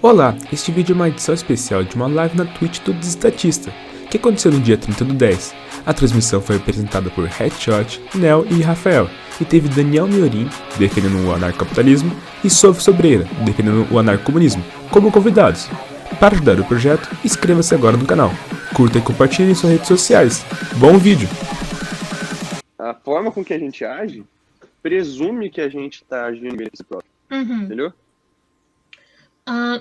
Olá, este vídeo é uma edição especial de uma live na Twitch do Destatista, que aconteceu no dia 30 do 10. A transmissão foi apresentada por Headshot, Nel e Rafael, e teve Daniel Miorin, defendendo o anarcapitalismo, e Sof Sobreira, defendendo o anarcomunismo, como convidados. Para ajudar o projeto, inscreva-se agora no canal, curta e compartilhe em suas redes sociais. Bom vídeo! A forma com que a gente age presume que a gente está agindo em benefício próprio, entendeu?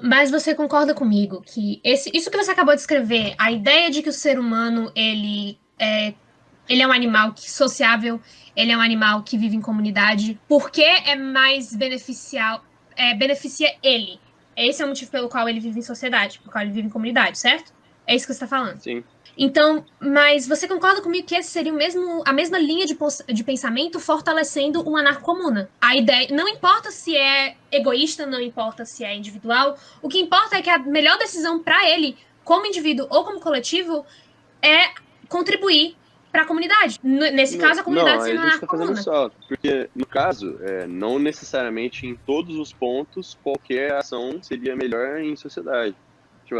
Mas você concorda comigo que isso que você acabou de escrever, a ideia de que o ser humano ele é um animal sociável, ele é um animal que vive em comunidade, porque é mais beneficia ele. Esse é o motivo pelo qual ele vive em sociedade, pelo qual ele vive em comunidade, certo? É isso que você está falando? Sim. Então, mas você concorda comigo que esse seria a mesma linha de pensamento fortalecendo uma anarcomuna? A ideia, não importa se é egoísta, não importa se é individual, o que importa é que a melhor decisão para ele, como indivíduo ou como coletivo, é contribuir para a comunidade. Nesse caso, a comunidade sendo anarcomuna. Não, a gente está fazendo salto, porque no caso, não necessariamente em todos os pontos qualquer ação seria melhor em sociedade.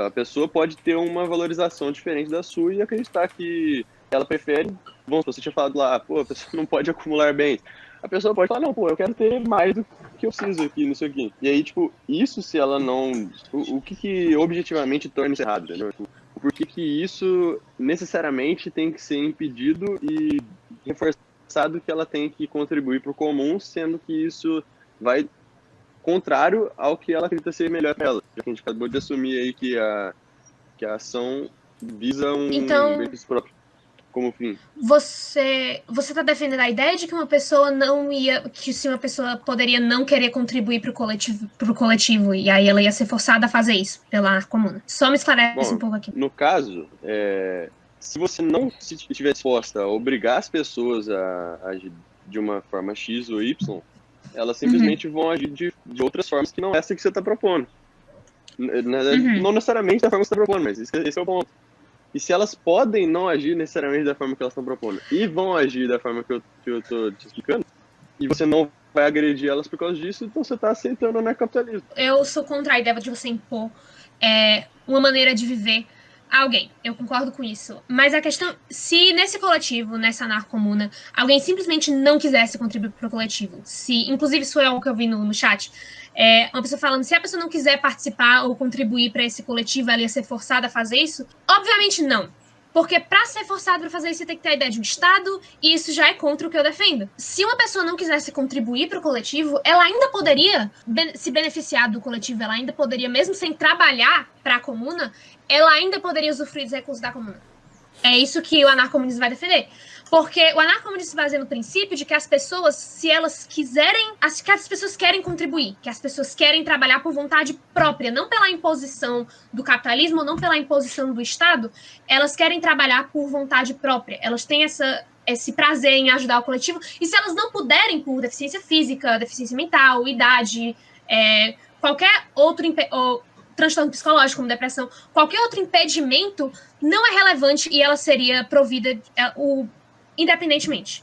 A pessoa pode ter uma valorização diferente da sua e acreditar que ela prefere... Bom, se você tinha falado lá, pô, a pessoa não pode acumular bens. A pessoa pode falar, não, pô, eu quero ter mais do que eu preciso aqui, não sei o quê. E aí, tipo, isso se ela não... O que objetivamente torna isso errado, entendeu? Por que isso necessariamente tem que ser impedido e reforçado que ela tem que contribuir para o comum, sendo que isso vai... contrário ao que ela acredita ser melhor para ela. A gente acabou de assumir aí que a ação visa um benefício próprio como fim. Você está defendendo a ideia de que uma pessoa se uma pessoa poderia não querer contribuir para o coletivo e aí ela ia ser forçada a fazer isso pela anarcomuna. Só me esclarece um pouco aqui. No caso, se você não estiver disposta a obrigar as pessoas a agir de uma forma X ou Y, elas simplesmente vão agir de outras formas que não é essa que você está propondo. Não necessariamente da forma que você está propondo, mas esse é o ponto. E se elas podem não agir necessariamente da forma que elas estão propondo e vão agir da forma que eu estou te explicando, e você não vai agredir elas por causa disso, então você está aceitando o anarcapitalismo. Eu sou contra a ideia de você impor uma maneira de viver a alguém. Eu concordo com isso. Mas a questão, se nesse coletivo, nessa anarcomuna, alguém simplesmente não quisesse contribuir para o coletivo, inclusive isso foi algo que eu vi no chat, uma pessoa falando, se a pessoa não quiser participar ou contribuir para esse coletivo, ela ia ser forçada a fazer isso? Obviamente não. Porque para ser forçado para fazer isso, você tem que ter a ideia de um Estado, e isso já é contra o que eu defendo. Se uma pessoa não quisesse contribuir para o coletivo, ela ainda poderia se beneficiar do coletivo, ela ainda poderia, mesmo sem trabalhar para a comuna, ela ainda poderia usufruir dos recursos da comuna. É isso que o anarcomunismo vai defender. Porque o anarcomunismo se baseia no princípio de que as pessoas, se elas quiserem, que as pessoas querem contribuir, que as pessoas querem trabalhar por vontade própria, não pela imposição do capitalismo, não pela imposição do Estado, elas querem trabalhar por vontade própria. Elas têm esse prazer em ajudar o coletivo, e se elas não puderem por deficiência física, deficiência mental, idade, qualquer outro transtorno psicológico, como depressão, qualquer outro impedimento não é relevante e ela seria provida independentemente.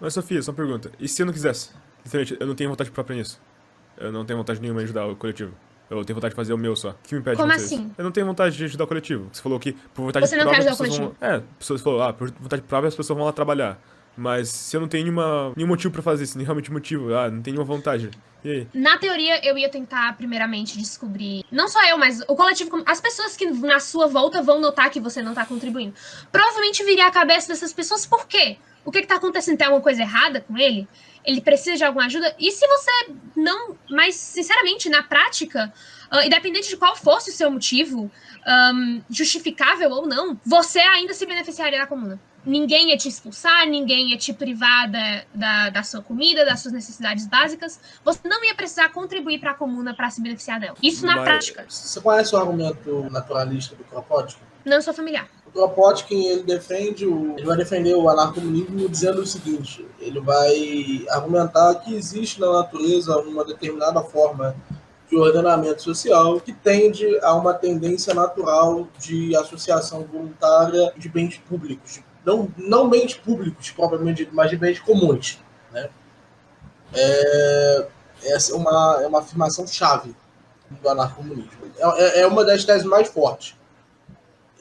Mas, Sofia, só uma pergunta. E se eu não quisesse? Diferente, eu não tenho vontade própria nisso. Eu não tenho vontade nenhuma de ajudar o coletivo. Eu tenho vontade de fazer o meu só. O que me impede Como de vocês? assim? Eu não tenho vontade de ajudar o coletivo. Você falou que por vontade Você não própria... quer ajudar o coletivo? Pessoas falaram, por vontade própria as pessoas vão lá trabalhar. Mas se eu não tenho nenhum motivo pra fazer isso, nem realmente motivo, não tenho nenhuma vontade. E aí? Na teoria, eu ia tentar, primeiramente, descobrir... Não só eu, mas o coletivo... As pessoas que na sua volta vão notar que você não tá contribuindo. Provavelmente viria à cabeça dessas pessoas, por quê? O que tá acontecendo? Tem alguma coisa errada com ele? Ele precisa de alguma ajuda? E se você não... Mas, sinceramente, na prática, independente de qual fosse o seu motivo, justificável ou não, você ainda se beneficiaria da comuna. Ninguém ia te expulsar, ninguém ia te privar da sua comida, das suas necessidades básicas. Você não ia precisar contribuir para a comuna para se beneficiar dela. Isso na prática. Você conhece o argumento naturalista do Kropotkin? Não sou familiar. O Kropotkin, ele vai defender o anarcomunismo dizendo o seguinte: ele vai argumentar que existe na natureza uma determinada forma de ordenamento social que tende a uma tendência natural de associação voluntária de bens públicos. Não bens públicos, propriamente dito, mas de bens comuns. Né? Essa é uma afirmação chave. do anarcomunismo. É uma das teses mais fortes.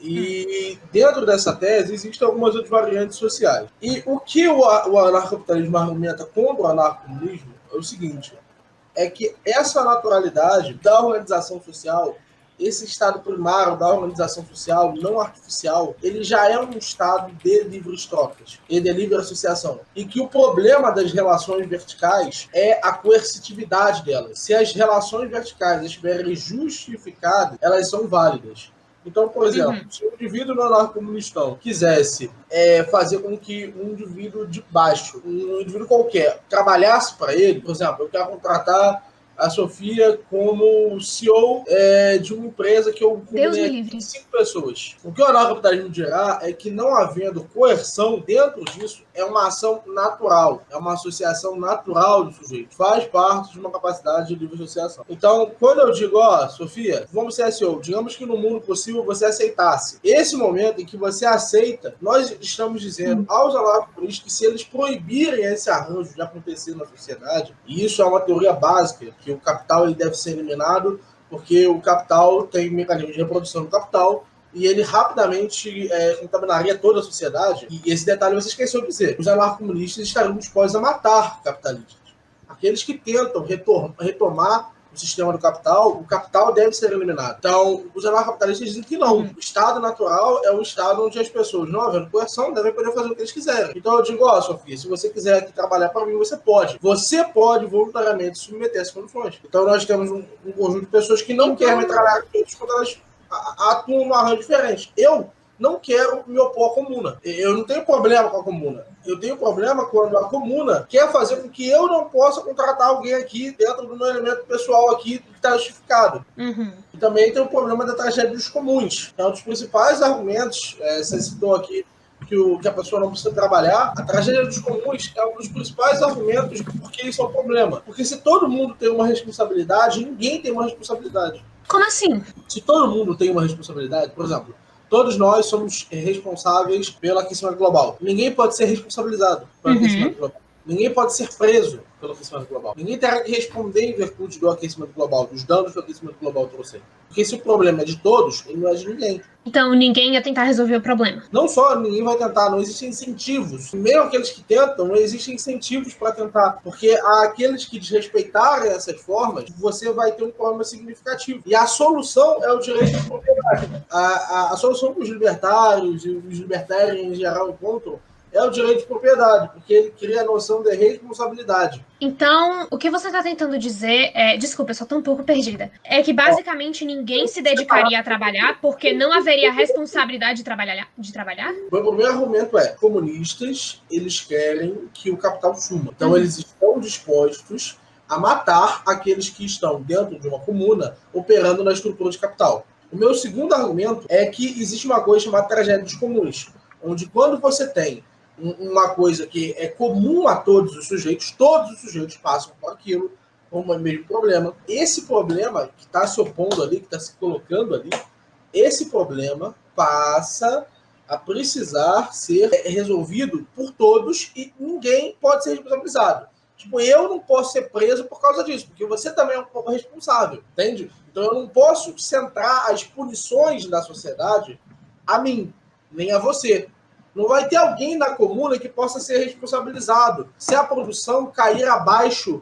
E dentro dessa tese existem algumas outras variantes sociais. E o que o anarcocapitalismo argumenta contra o anarcomunismo é o seguinte, é que essa naturalidade da organização social, esse estado primário da organização social não artificial, ele já é um estado de livres trocas e de livre associação. E que o problema das relações verticais é a coercitividade delas. Se as relações verticais estiverem justificadas, elas são válidas. Então, por exemplo, se um indivíduo no anarcomunistão quisesse fazer com que um indivíduo de baixo, um indivíduo qualquer, trabalhasse para ele, por exemplo, eu quero contratar a Sofia como CEO de uma empresa que eu combinei 5 pessoas. O que o anarcocapitalismo dirá é que, não havendo coerção dentro disso, é uma ação natural, é uma associação natural do sujeito, faz parte de uma capacidade de livre associação. Então, quando eu digo, Sofia, vamos ser CEO, digamos que no mundo possível você aceitasse. Esse momento em que você aceita, nós estamos dizendo aos anarcocomunistas que, se eles proibirem esse arranjo de acontecer na sociedade, e isso é uma teoria básica, que o capital ele deve ser eliminado, porque o capital tem um mecanismo de reprodução do capital, e ele rapidamente contaminaria toda a sociedade. E esse detalhe você esqueceu de dizer. Os anarcomunistas estariam dispostos a matar capitalistas. Aqueles que tentam retomar o sistema do capital, o capital deve ser eliminado. Então, os anarcocapitalistas dizem que não. O estado natural é um estado onde as pessoas, não havendo coerção, devem poder fazer o que eles quiserem. Então eu digo, Sofia, se você quiser aqui trabalhar para mim, você pode. Você pode voluntariamente submeter as condições. Então nós temos um conjunto de pessoas que não querem trabalhar com eles quando elas atuam num arranjo diferente. Eu não quero me opor à comuna. Eu não tenho problema com a comuna. Eu tenho problema quando a comuna quer fazer com que eu não possa contratar alguém aqui dentro do meu elemento pessoal aqui que está justificado. E também tem o problema da tragédia dos comuns. É um dos principais argumentos, você citou aqui que a pessoa não precisa trabalhar. A tragédia dos comuns é um dos principais argumentos porque isso é um problema. Porque se todo mundo tem uma responsabilidade, ninguém tem uma responsabilidade. Como assim? Se todo mundo tem uma responsabilidade, por exemplo, todos nós somos responsáveis pelo aquecimento global. Ninguém pode ser responsabilizado pelo aquecimento global. Ninguém pode ser preso pelo aquecimento global. Ninguém terá que responder em virtude do aquecimento global, dos danos que o aquecimento global trouxe. Porque se o problema é de todos, ele não é de ninguém. Então ninguém ia tentar resolver o problema. Não só ninguém vai tentar, não existem incentivos. Mesmo aqueles que tentam, não existem incentivos para tentar. Porque aqueles que desrespeitarem essas formas, você vai ter um problema significativo. E a solução é o direito de propriedade. A solução que os libertários e os libertários em geral encontram é o direito de propriedade, porque ele cria a noção de responsabilidade. Então, o que você está tentando dizer desculpa, eu só estou um pouco perdida. É que basicamente ninguém se dedicaria a trabalhar porque não haveria responsabilidade de trabalhar? O meu primeiro argumento é: comunistas, eles querem que o capital suma. Então, eles estão dispostos a matar aqueles que estão dentro de uma comuna operando na estrutura de capital. O meu segundo argumento é que existe uma coisa chamada tragédia dos comuns, onde quando você tem uma coisa que é comum a todos os sujeitos passam por aquilo, com o mesmo problema. Esse problema que está se opondo ali, que está se colocando ali, esse problema passa a precisar ser resolvido por todos e ninguém pode ser responsabilizado. Tipo, eu não posso ser preso por causa disso, porque você também é um pouco responsável, entende? Então eu não posso centrar as punições da sociedade a mim, nem a você. Não vai ter alguém na comuna que possa ser responsabilizado se a produção cair abaixo,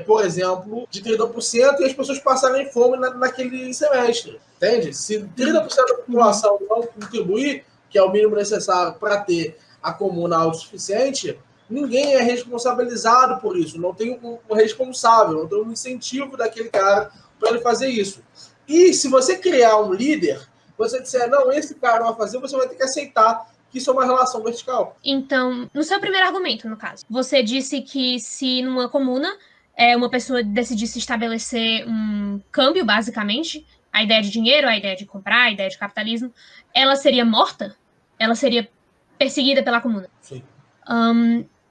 por exemplo, de 30% e as pessoas passarem fome naquele semestre. Entende? Se 30% da população não contribuir, que é o mínimo necessário para ter a comuna autossuficiente, ninguém é responsabilizado por isso. Não tem um responsável, não tem um incentivo daquele cara para ele fazer isso. E se você criar um líder, você disser, não, esse cara vai fazer, você vai ter que aceitar que isso é uma relação vertical. Então, no seu primeiro argumento, no caso, você disse que se numa comuna uma pessoa decidisse estabelecer um câmbio, basicamente, a ideia de dinheiro, a ideia de comprar, a ideia de capitalismo, ela seria morta? Ela seria perseguida pela comuna? Sim.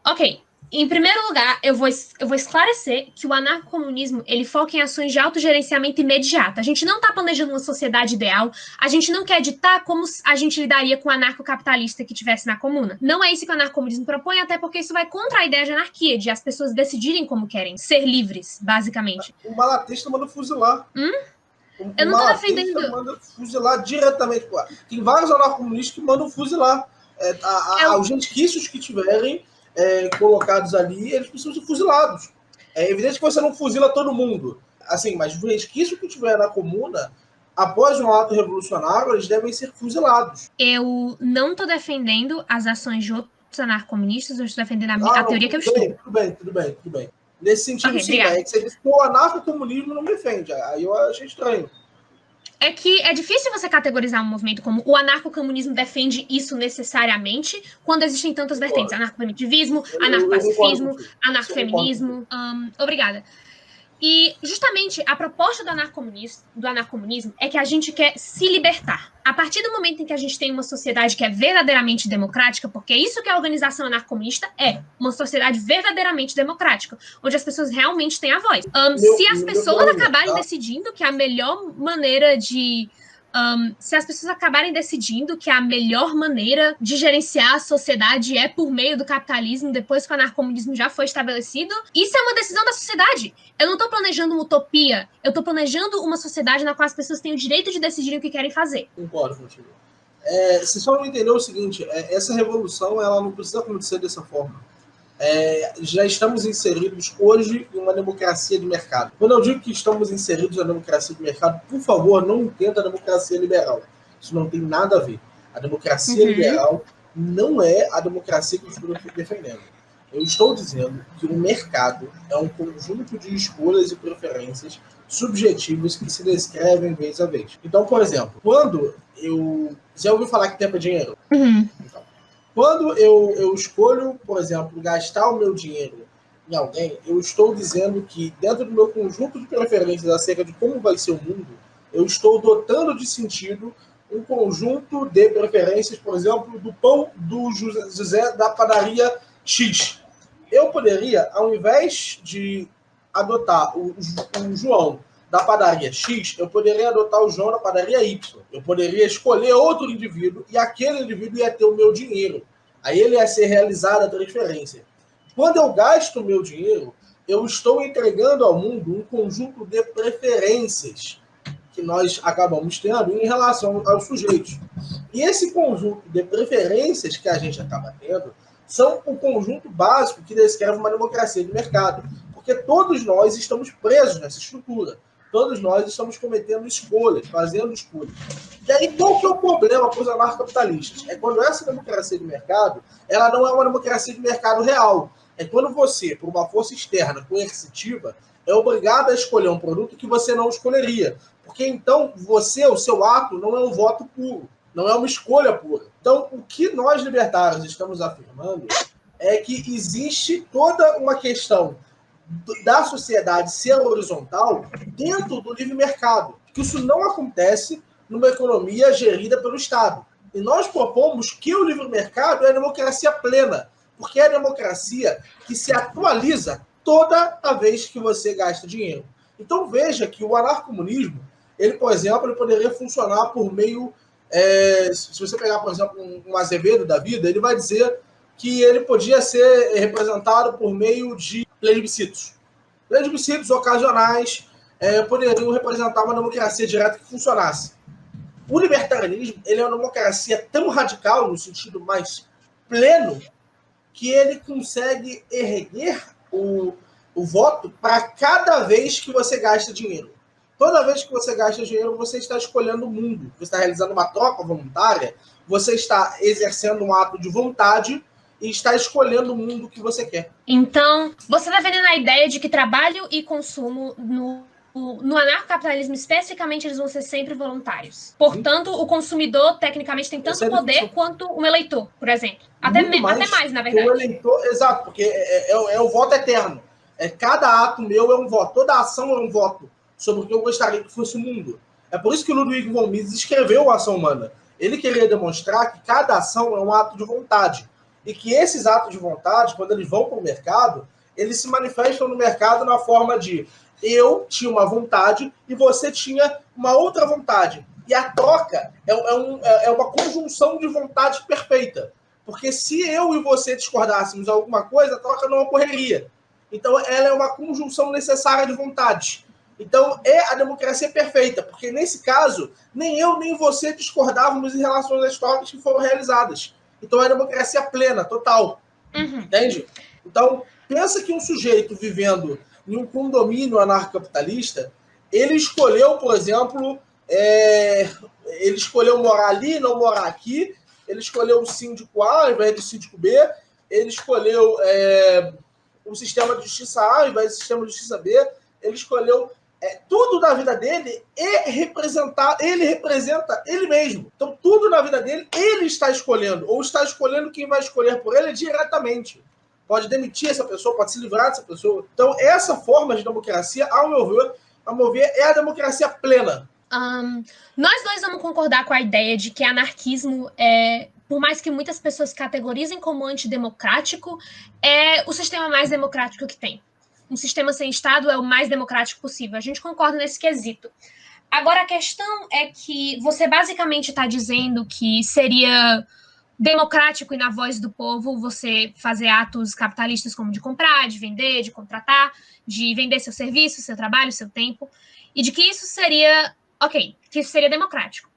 Ok. Em primeiro lugar, eu vou esclarecer que o anarcocomunismo, ele foca em ações de autogerenciamento imediato. A gente não está planejando uma sociedade ideal, a gente não quer ditar como a gente lidaria com o anarcocapitalista que tivesse na comuna. Não é isso que o anarcocomunismo propõe, até porque isso vai contra a ideia de anarquia, de as pessoas decidirem como querem, ser livres, basicamente. O malatesta manda fuzilar. Eu não tô defendendo... manda fuzilar diretamente. Tem vários anarcocomunistas que mandam fuzilar. Os resquícios que tiverem colocados ali, eles precisam ser fuzilados. É evidente que você não fuzila todo mundo, assim, mas os resquícios que tiver na comuna, após um ato revolucionário, eles devem ser fuzilados. Eu não estou defendendo as ações de outros anarcomunistas, eu estou defendendo a teoria que eu estudo. Tudo bem. Nesse sentido, Okay, sim, é que você disse que o anarcocomunismo não me defende. Aí eu achei estranho. É que é difícil você categorizar um movimento como o anarcocomunismo defende isso necessariamente, quando existem tantas vertentes. Anarcoprimitivismo, anarcopacifismo, anarcofeminismo. Obrigada. E, justamente, a proposta do anarcomunismo é que a gente quer se libertar. A partir do momento em que a gente tem uma sociedade que é verdadeiramente democrática, porque é isso que a organização anarcomunista é, uma sociedade verdadeiramente democrática, onde as pessoas realmente têm a voz. Se as pessoas acabarem decidindo que a melhor maneira de... se as pessoas acabarem decidindo que a melhor maneira de gerenciar a sociedade é por meio do capitalismo, depois que o anarcomunismo já foi estabelecido, isso é uma decisão da sociedade. Eu não estou planejando uma utopia, eu estou planejando uma sociedade na qual as pessoas têm o direito de decidir o que querem fazer. Concordo contigo. Você só não entendeu o seguinte, essa revolução ela não precisa acontecer dessa forma. Já estamos inseridos hoje em uma democracia de mercado. Quando eu digo que estamos inseridos na democracia de mercado, por favor, não entenda a democracia liberal. Isso não tem nada a ver. A democracia liberal não é a democracia que eu estou defendendo. Eu estou dizendo que o mercado é um conjunto de escolhas e preferências subjetivas que se descrevem vez a vez. Então, por exemplo, quando eu... Já ouviu falar que tempo é dinheiro? Então, quando eu escolho, por exemplo, gastar o meu dinheiro em alguém, eu estou dizendo que dentro do meu conjunto de preferências acerca de como vai ser o mundo, eu estou dotando de sentido um conjunto de preferências, por exemplo, do pão do José da padaria X. Eu poderia, ao invés de adotar o João da padaria X, eu poderia adotar o João da padaria Y. Eu poderia escolher outro indivíduo e aquele indivíduo ia ter o meu dinheiro. Aí ele ia ser realizada a transferência. Quando eu gasto o meu dinheiro, eu estou entregando ao mundo um conjunto de preferências que nós acabamos tendo em relação aos sujeitos. E esse conjunto de preferências que a gente acaba tendo são o conjunto básico que descreve uma democracia de mercado. Porque todos nós estamos presos nessa estrutura. Todos nós estamos cometendo escolhas, fazendo escolhas. E aí, qual que é o problema para os anarcocapitalistas? É quando essa democracia de mercado, ela não é uma democracia de mercado real. É quando você, por uma força externa coercitiva, é obrigado a escolher um produto que você não escolheria. Porque então, o seu ato não é um voto puro, não é uma escolha pura. Então, o que nós libertários estamos afirmando é que existe toda uma questão da sociedade ser horizontal dentro do livre mercado. Que isso não acontece numa economia gerida pelo Estado. E nós propomos que o livre mercado é a democracia plena, porque é a democracia que se atualiza toda a vez que você gasta dinheiro. Então veja que o anarcomunismo, ele, por exemplo, ele poderia funcionar por meio... se você pegar, por exemplo, um Azevedo da vida, ele vai dizer que ele podia ser representado por meio de plebiscitos. Plebiscitos ocasionais poderiam representar uma democracia direta que funcionasse. O libertarianismo ele é uma democracia tão radical, no sentido mais pleno, que ele consegue erguer o voto para cada vez que você gasta dinheiro. Toda vez que você gasta dinheiro, você está escolhendo o mundo. Você está realizando uma troca voluntária, você está exercendo um ato de vontade e está escolhendo o mundo que você quer. Então, você está vendendo a ideia de que trabalho e consumo no anarcocapitalismo, especificamente, eles vão ser sempre voluntários. Portanto, o consumidor, tecnicamente, tem tanto poder quanto um eleitor, por exemplo. Até mais, na verdade. O eleitor, exato, porque é o voto eterno. Cada ato meu é um voto. Toda ação é um voto sobre o que eu gostaria que fosse o mundo. É por isso que o Ludwig von Mises escreveu a Ação Humana. Ele queria demonstrar que cada ação é um ato de vontade. e que esses atos de vontade, quando eles vão para o mercado, eles se manifestam no mercado na forma de eu tinha uma vontade e você tinha uma outra vontade. E a troca é uma conjunção de vontade perfeita. Porque se eu e você discordássemos de alguma coisa, a troca não ocorreria. Então, ela é uma conjunção necessária de vontades. Então, a democracia perfeita, porque nesse caso, nem eu nem você discordávamos em relação às trocas que foram realizadas. Então, é a democracia plena, total. Entende? Então, pensa que um sujeito vivendo em um condomínio anarcocapitalista, ele escolheu, por exemplo, ele escolheu morar ali, não morar aqui, ele escolheu o síndico A ao invés do síndico B, ele escolheu o sistema de justiça A ao invés do sistema de justiça B, ele escolheu tudo na vida dele ele representa ele mesmo. Então, tudo na vida dele, ele está escolhendo, ou está escolhendo quem vai escolher por ele diretamente. Pode demitir essa pessoa, pode se livrar dessa pessoa. Então, essa forma de democracia, ao meu ver, é a democracia plena. Nós dois vamos concordar com a ideia de que anarquismo, por mais que muitas pessoas categorizem como antidemocrático, é o sistema mais democrático que tem. Um sistema sem Estado é o mais democrático possível. A gente concorda nesse quesito. Agora, a questão é que você basicamente está dizendo que seria democrático e na voz do povo você fazer atos capitalistas como de comprar, de vender, de contratar, de vender seu serviço, seu trabalho, seu tempo, e de que isso seria, que isso seria democrático.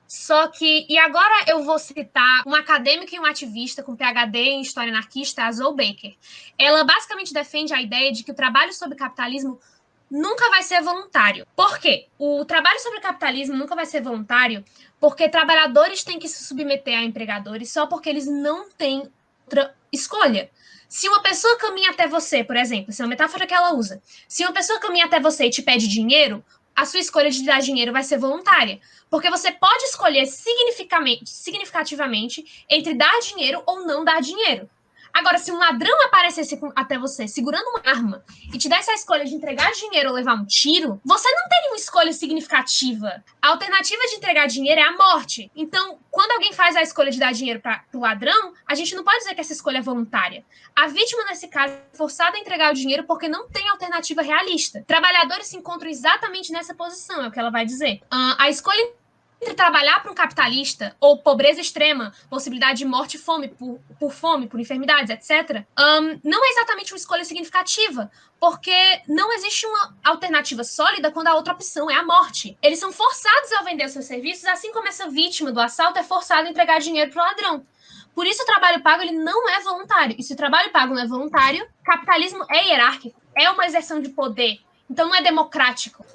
Só que, e agora eu vou citar uma acadêmica e uma ativista com PhD em História Anarquista, a Zoe Baker. Ela basicamente defende a ideia de que o trabalho sobre capitalismo nunca vai ser voluntário. Por quê? O trabalho sobre capitalismo nunca vai ser voluntário porque trabalhadores têm que se submeter a empregadores só porque eles não têm outra escolha. Se uma pessoa caminha até você, por exemplo, essa é uma metáfora que ela usa, se uma pessoa caminha até você e te pede dinheiro, a sua escolha de dar dinheiro vai ser voluntária. Porque você pode escolher significativamente entre dar dinheiro ou não dar dinheiro. Agora, se um ladrão aparecesse até você segurando uma arma e te desse a escolha de entregar dinheiro ou levar um tiro, você não teria uma escolha significativa. A alternativa de entregar dinheiro é a morte. Então, quando alguém faz a escolha de dar dinheiro para o ladrão, a gente não pode dizer que essa escolha é voluntária. A vítima, nesse caso, é forçada a entregar o dinheiro porque não tem alternativa realista. Trabalhadores se encontram exatamente nessa posição, é o que ela vai dizer. A escolha entre trabalhar para um capitalista ou pobreza extrema, possibilidade de morte e fome, por fome, por enfermidades, etc., não é exatamente uma escolha significativa, porque não existe uma alternativa sólida quando a outra opção é a morte. Eles são forçados a vender seus serviços, assim como essa vítima do assalto é forçada a entregar dinheiro para o ladrão. Por isso, o trabalho pago ele não é voluntário. E se o trabalho pago não é voluntário, capitalismo é hierárquico, é uma exerção de poder. Então não é democrático.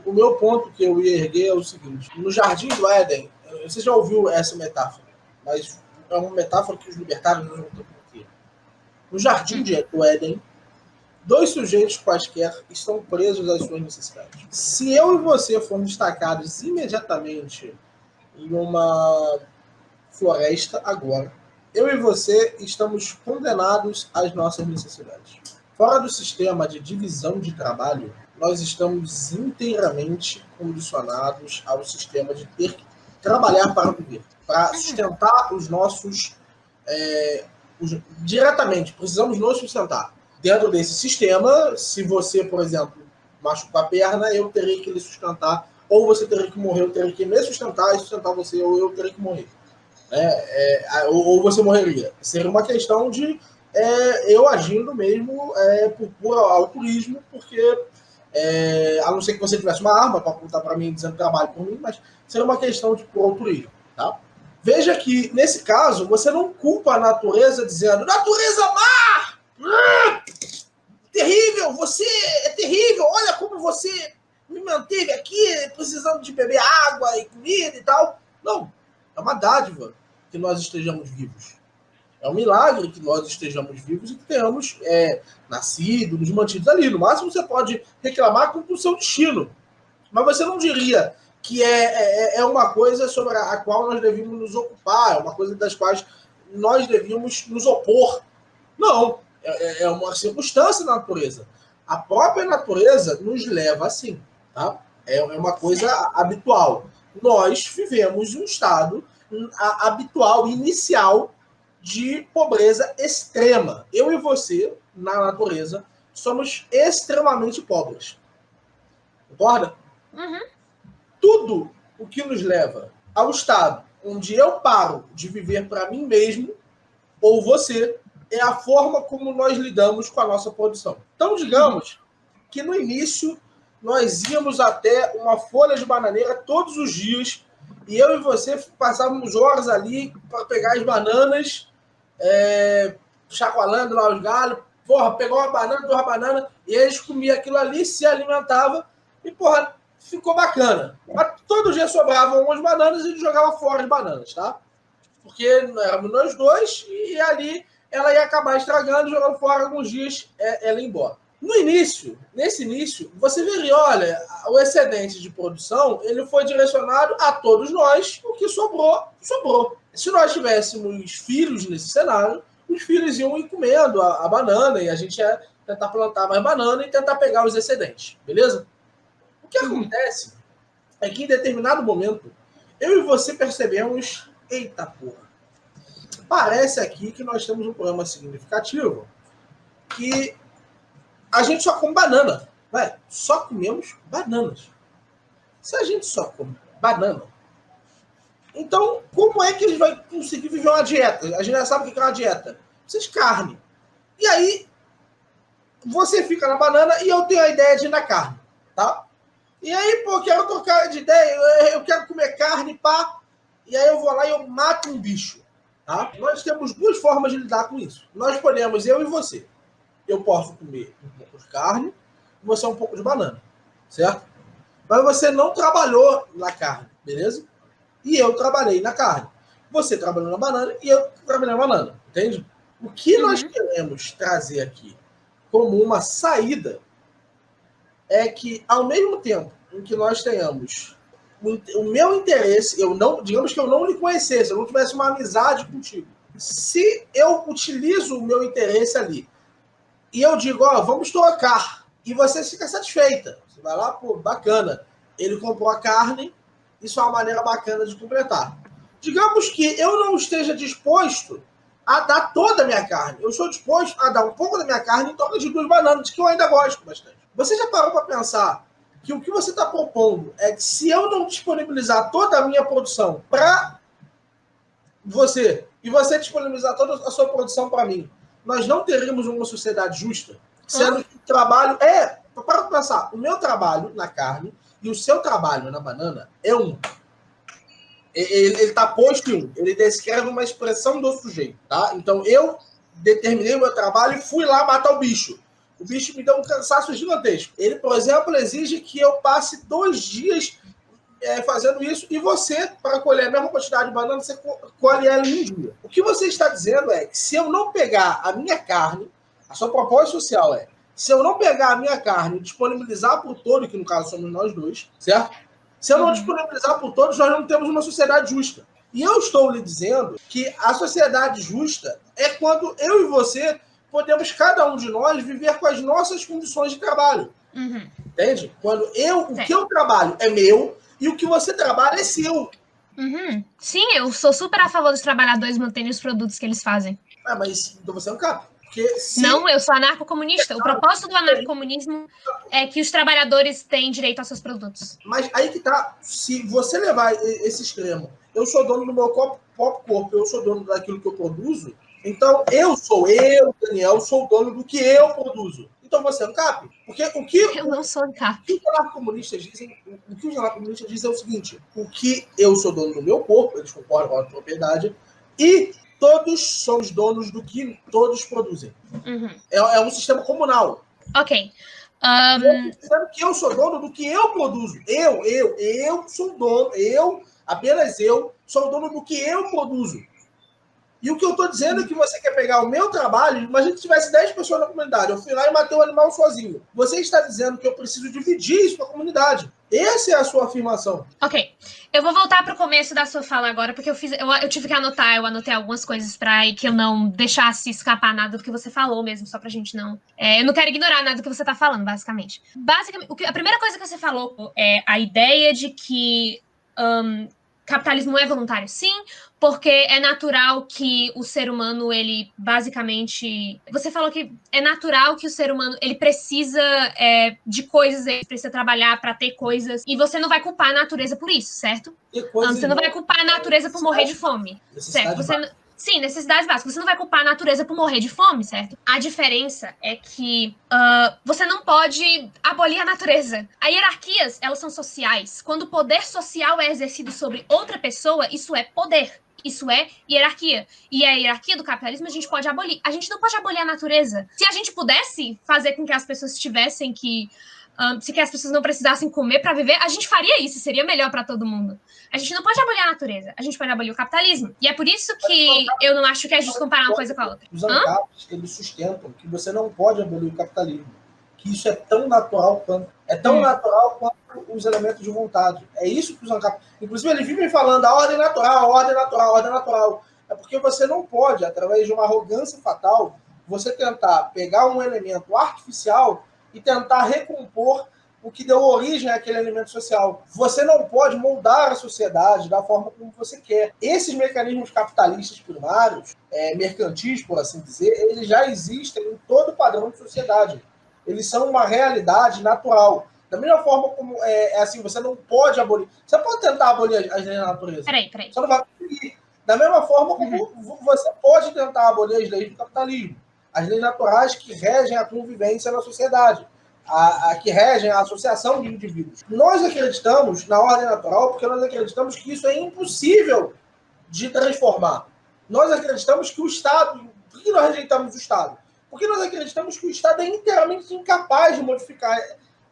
O meu ponto que eu ia erguer é o seguinte. No Jardim do Éden, você já ouviu essa metáfora, mas é uma metáfora que os libertários não estão aqui. No Jardim do Éden, dois sujeitos quaisquer estão presos às suas necessidades. Se eu e você formos destacados imediatamente em uma floresta agora, eu e você estamos condenados às nossas necessidades. Fora do sistema de divisão de trabalho, nós estamos inteiramente condicionados ao sistema de ter que trabalhar para viver, para sustentar os nossos... diretamente, precisamos nos sustentar. Dentro desse sistema, se você, por exemplo, machucar a perna, eu terei que lhe sustentar, ou você teria que morrer, eu teria que me sustentar e sustentar você, ou eu teria que morrer. Ou você morreria. Seria uma questão de eu agindo mesmo por puro altruísmo, porque a não ser que você tivesse uma arma para apontar para mim dizendo trabalho por mim, mas seria uma questão de puro altruísmo. Tá? Veja que, nesse caso, você não culpa a natureza dizendo natureza má! Terrível! Você é terrível! Olha como você me manteve aqui precisando de beber água e comida e tal. Não. É uma dádiva que nós estejamos vivos. É um milagre que nós estejamos vivos e que tenhamos nascido, nos mantidos ali. No máximo, você pode reclamar com o seu destino. Mas você não diria que é uma coisa sobre a qual nós devíamos nos ocupar, é uma coisa das quais nós devíamos nos opor. Não. É uma circunstância da natureza. A própria natureza nos leva assim. Tá? É uma coisa habitual. Nós vivemos um estado habitual, inicial, de pobreza extrema. Eu e você, na natureza, somos extremamente pobres. Concorda? Uhum. Tudo o que nos leva ao estado onde eu paro de viver para mim mesmo, ou você, é a forma como nós lidamos com a nossa produção. Então, digamos que no início nós íamos até uma folha de bananeira todos os dias e eu e você passávamos horas ali para pegar as bananas, chacoalhando lá os galhos, pegou uma banana, duas bananas, e a gente comia aquilo ali, se alimentava e, ficou bacana. Mas todo dia sobravam umas bananas e a gente jogava fora as bananas, tá? Porque éramos nós dois e ali ela ia acabar estragando, jogando fora alguns dias, ela ia embora. Nesse início, você veria, olha, o excedente de produção, ele foi direcionado a todos nós, o que sobrou, sobrou. Se nós tivéssemos filhos nesse cenário, os filhos iam ir comendo a banana e a gente ia tentar plantar mais banana e tentar pegar os excedentes, beleza? O que acontece é que em determinado momento, eu e você percebemos, eita porra, parece aqui que nós temos um problema significativo que a gente só come banana. Só comemos bananas. Se a gente só come banana, então como é que a gente vai conseguir viver uma dieta? A gente já sabe o que é uma dieta. Precisa de carne. E aí, você fica na banana e eu tenho a ideia de ir na carne. Tá? E aí, eu quero trocar de ideia, eu quero comer carne, pá. E aí eu vou lá e eu mato um bicho. Tá? Nós temos duas formas de lidar com isso. Nós podemos, eu e você. Eu posso comer um pouco de carne, você um pouco de banana, certo? Mas você não trabalhou na carne, beleza? E eu trabalhei na carne. Você trabalhou na banana e eu trabalhei na banana, entende? O que nós queremos trazer aqui como uma saída é que, ao mesmo tempo em que nós tenhamos o meu interesse, digamos que eu não lhe conhecesse, eu não tivesse uma amizade contigo, se eu utilizo o meu interesse ali e eu digo, vamos trocar, e você fica satisfeita. Você vai lá, bacana. Ele comprou a carne, isso é uma maneira bacana de completar. Digamos que eu não esteja disposto a dar toda a minha carne. Eu estou disposto a dar um pouco da minha carne em troca de 2 bananas, que eu ainda gosto bastante. Você já parou para pensar que o que você está propondo é que se eu não disponibilizar toda a minha produção para você, e você disponibilizar toda a sua produção para mim, nós não teríamos uma sociedade justa, sendo que o trabalho para pensar, o meu trabalho na carne e o seu trabalho na banana é um. Ele está posto em um. Ele descreve uma expressão do sujeito, tá? Então, eu determinei o meu trabalho e fui lá matar o bicho. O bicho me deu um cansaço gigantesco. Ele, por exemplo, exige que eu passe 2 dias fazendo isso, e você, para colher a mesma quantidade de banana, você colhe ela em um dia. O que você está dizendo é que se eu não pegar a minha carne, a sua proposta social é, se eu não pegar a minha carne e disponibilizar por todo, que no caso somos nós dois, certo? Se eu não disponibilizar por todos, nós não temos uma sociedade justa. E eu estou lhe dizendo que a sociedade justa é quando eu e você podemos, cada um de nós, viver com as nossas condições de trabalho. Entende? Quando o que eu trabalho é meu, e o que você trabalha é seu. Sim, eu sou super a favor dos trabalhadores manterem os produtos que eles fazem. Mas então você é um cara. Não, eu sou anarcocomunista. O propósito do anarcocomunismo é que os trabalhadores têm direito aos seus produtos. Mas aí que tá, se você levar esse extremo, eu sou dono do meu próprio corpo, eu sou dono daquilo que eu produzo, então eu, Daniel, sou dono do que eu produzo. Então você é um cap. Porque eu não sou um cap. O que os anarcocomunistas dizem é o seguinte: o que eu sou dono do meu corpo, eles concordam com a propriedade, e todos somos donos do que todos produzem. É um sistema comunal. Ok. Dizendo que eu sou dono do que eu produzo. Eu sou dono, apenas eu, sou dono do que eu produzo. E o que eu estou dizendo é que você quer pegar o meu trabalho, imagina se tivesse 10 pessoas na comunidade, eu fui lá e matei o animal sozinho. Você está dizendo que eu preciso dividir isso com a comunidade. Essa é a sua afirmação. Ok. Eu vou voltar para o começo da sua fala agora, porque eu tive que anotar, eu anotei algumas coisas para que eu não deixasse escapar nada do que você falou mesmo, só pra gente não... eu não quero ignorar nada do que você está falando, basicamente. A primeira coisa que você falou é a ideia de que capitalismo é voluntário, sim, porque é natural que o ser humano, ele basicamente... Você falou que é natural que o ser humano, ele precisa de coisas, ele precisa trabalhar para ter coisas, e você não vai culpar a natureza por isso, certo? Você não vai culpar a natureza por morrer de fome, certo? Sim, necessidade básica. Você não vai culpar a natureza por morrer de fome, certo? A diferença é que você não pode abolir a natureza. As hierarquias, elas são sociais. Quando o poder social é exercido sobre outra pessoa, isso é poder. Isso é hierarquia. E a hierarquia do capitalismo a gente pode abolir. A gente não pode abolir a natureza. Se a gente pudesse fazer com que as pessoas tivessem que... se que as pessoas não precisassem comer para viver, a gente faria isso, seria melhor para todo mundo. A gente não pode abolir a natureza, a gente pode abolir o capitalismo. E é por isso que eu não acho que é justo comparar uma coisa com a outra. Os ANCAPs, eles sustentam que você não pode abolir o capitalismo, que isso é tão natural quanto os elementos de vontade. É isso que os ANCAPs... Inclusive, eles vivem falando a ordem natural, a ordem natural, a ordem natural. É porque você não pode, através de uma arrogância fatal, você tentar pegar um elemento artificial e tentar recompor o que deu origem àquele elemento social. Você não pode moldar a sociedade da forma como você quer. Esses mecanismos capitalistas primários, mercantis, por assim dizer, eles já existem em todo padrão de sociedade. Eles são uma realidade natural. Da mesma forma como assim, você não pode abolir... Você pode tentar abolir as leis da natureza. Peraí. Você não vai conseguir. Da mesma forma como você pode tentar abolir as leis do capitalismo. As leis naturais que regem a convivência na sociedade. Que regem a associação de indivíduos. Nós acreditamos na ordem natural porque nós acreditamos que isso é impossível de transformar. Nós acreditamos que o Estado... Por que nós rejeitamos o Estado? Porque nós acreditamos que o Estado é inteiramente incapaz de modificar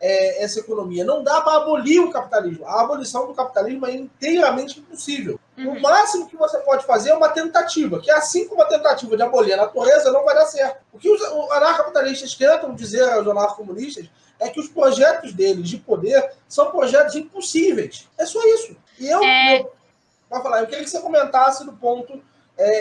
essa economia. Não dá para abolir o capitalismo. A abolição do capitalismo é inteiramente impossível. O máximo que você pode fazer é uma tentativa, que assim como a tentativa de abolir a natureza não vai dar certo. O que os anarcapitalistas tentam dizer aos anarcomunistas é que os projetos deles de poder são projetos impossíveis. É só isso. E eu queria que você comentasse do ponto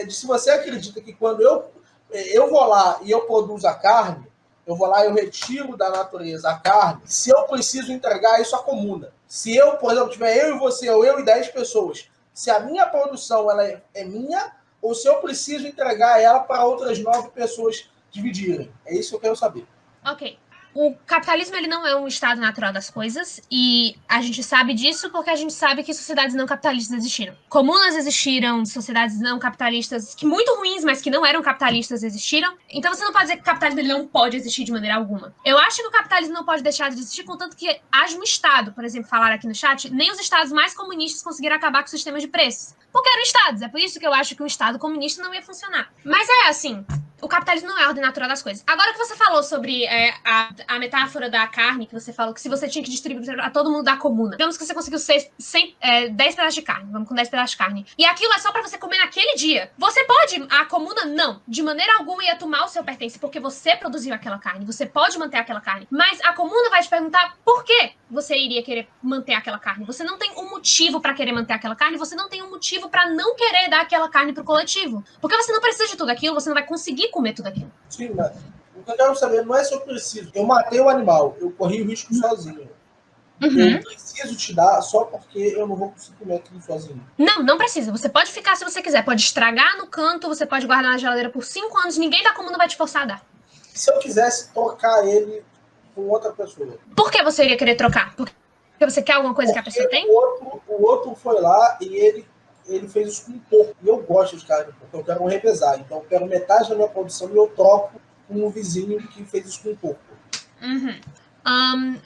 de se você acredita que quando eu vou lá e eu produzo a carne, eu vou lá e eu retiro da natureza a carne, se eu preciso entregar isso à comuna. Se eu, por exemplo, tiver eu e você, ou eu e 10 pessoas, se a minha produção ela é minha, ou se eu preciso entregar ela para outras 9 pessoas dividirem. É isso que eu quero saber. Ok. O capitalismo ele não é um estado natural das coisas, e a gente sabe disso porque a gente sabe que sociedades não capitalistas existiram. Comunas existiram, sociedades não capitalistas, que muito ruins, mas que não eram capitalistas, existiram. Então você não pode dizer que o capitalismo ele não pode existir de maneira alguma. Eu acho que o capitalismo não pode deixar de existir, contanto que haja um estado. Por exemplo, falaram aqui no chat, nem os estados mais comunistas conseguiram acabar com o sistema de preços. Porque eram estados, é por isso que eu acho que um estado comunista não ia funcionar. Mas assim... O capitalismo não é a ordem natural das coisas. Agora que você falou sobre a metáfora da carne, que você falou que se você tinha que distribuir a todo mundo da comuna, digamos que você conseguiu 10 pedaços de carne, vamos com 10 pedaços de carne, e aquilo é só pra você comer naquele dia. Você pode, a comuna não, de maneira alguma ia tomar o seu pertence, porque você produziu aquela carne, você pode manter aquela carne, mas a comuna vai te perguntar por que você iria querer manter aquela carne. Você não tem um motivo pra querer manter aquela carne, você não tem um motivo pra não querer dar aquela carne pro coletivo, porque você não precisa de tudo aquilo, você não vai conseguir comer tudo aquilo. Sim, mas o que eu quero saber não é se eu preciso. Eu matei o animal, eu corri o risco sozinho. Eu preciso te dar só porque eu não vou conseguir comer aquilo sozinho. Não precisa. Você pode ficar se você quiser. Pode estragar no canto, você pode guardar na geladeira por 5 anos, ninguém da comuna vai te forçar a dar. Se eu quisesse trocar ele com outra pessoa? Por que você iria querer trocar? Porque você quer alguma coisa que a pessoa tem? O outro foi lá e ele fez isso com um porco. E eu gosto de carne, porque eu quero revezar. Então eu quero metade da minha produção e eu troco com um vizinho que fez isso com um porco.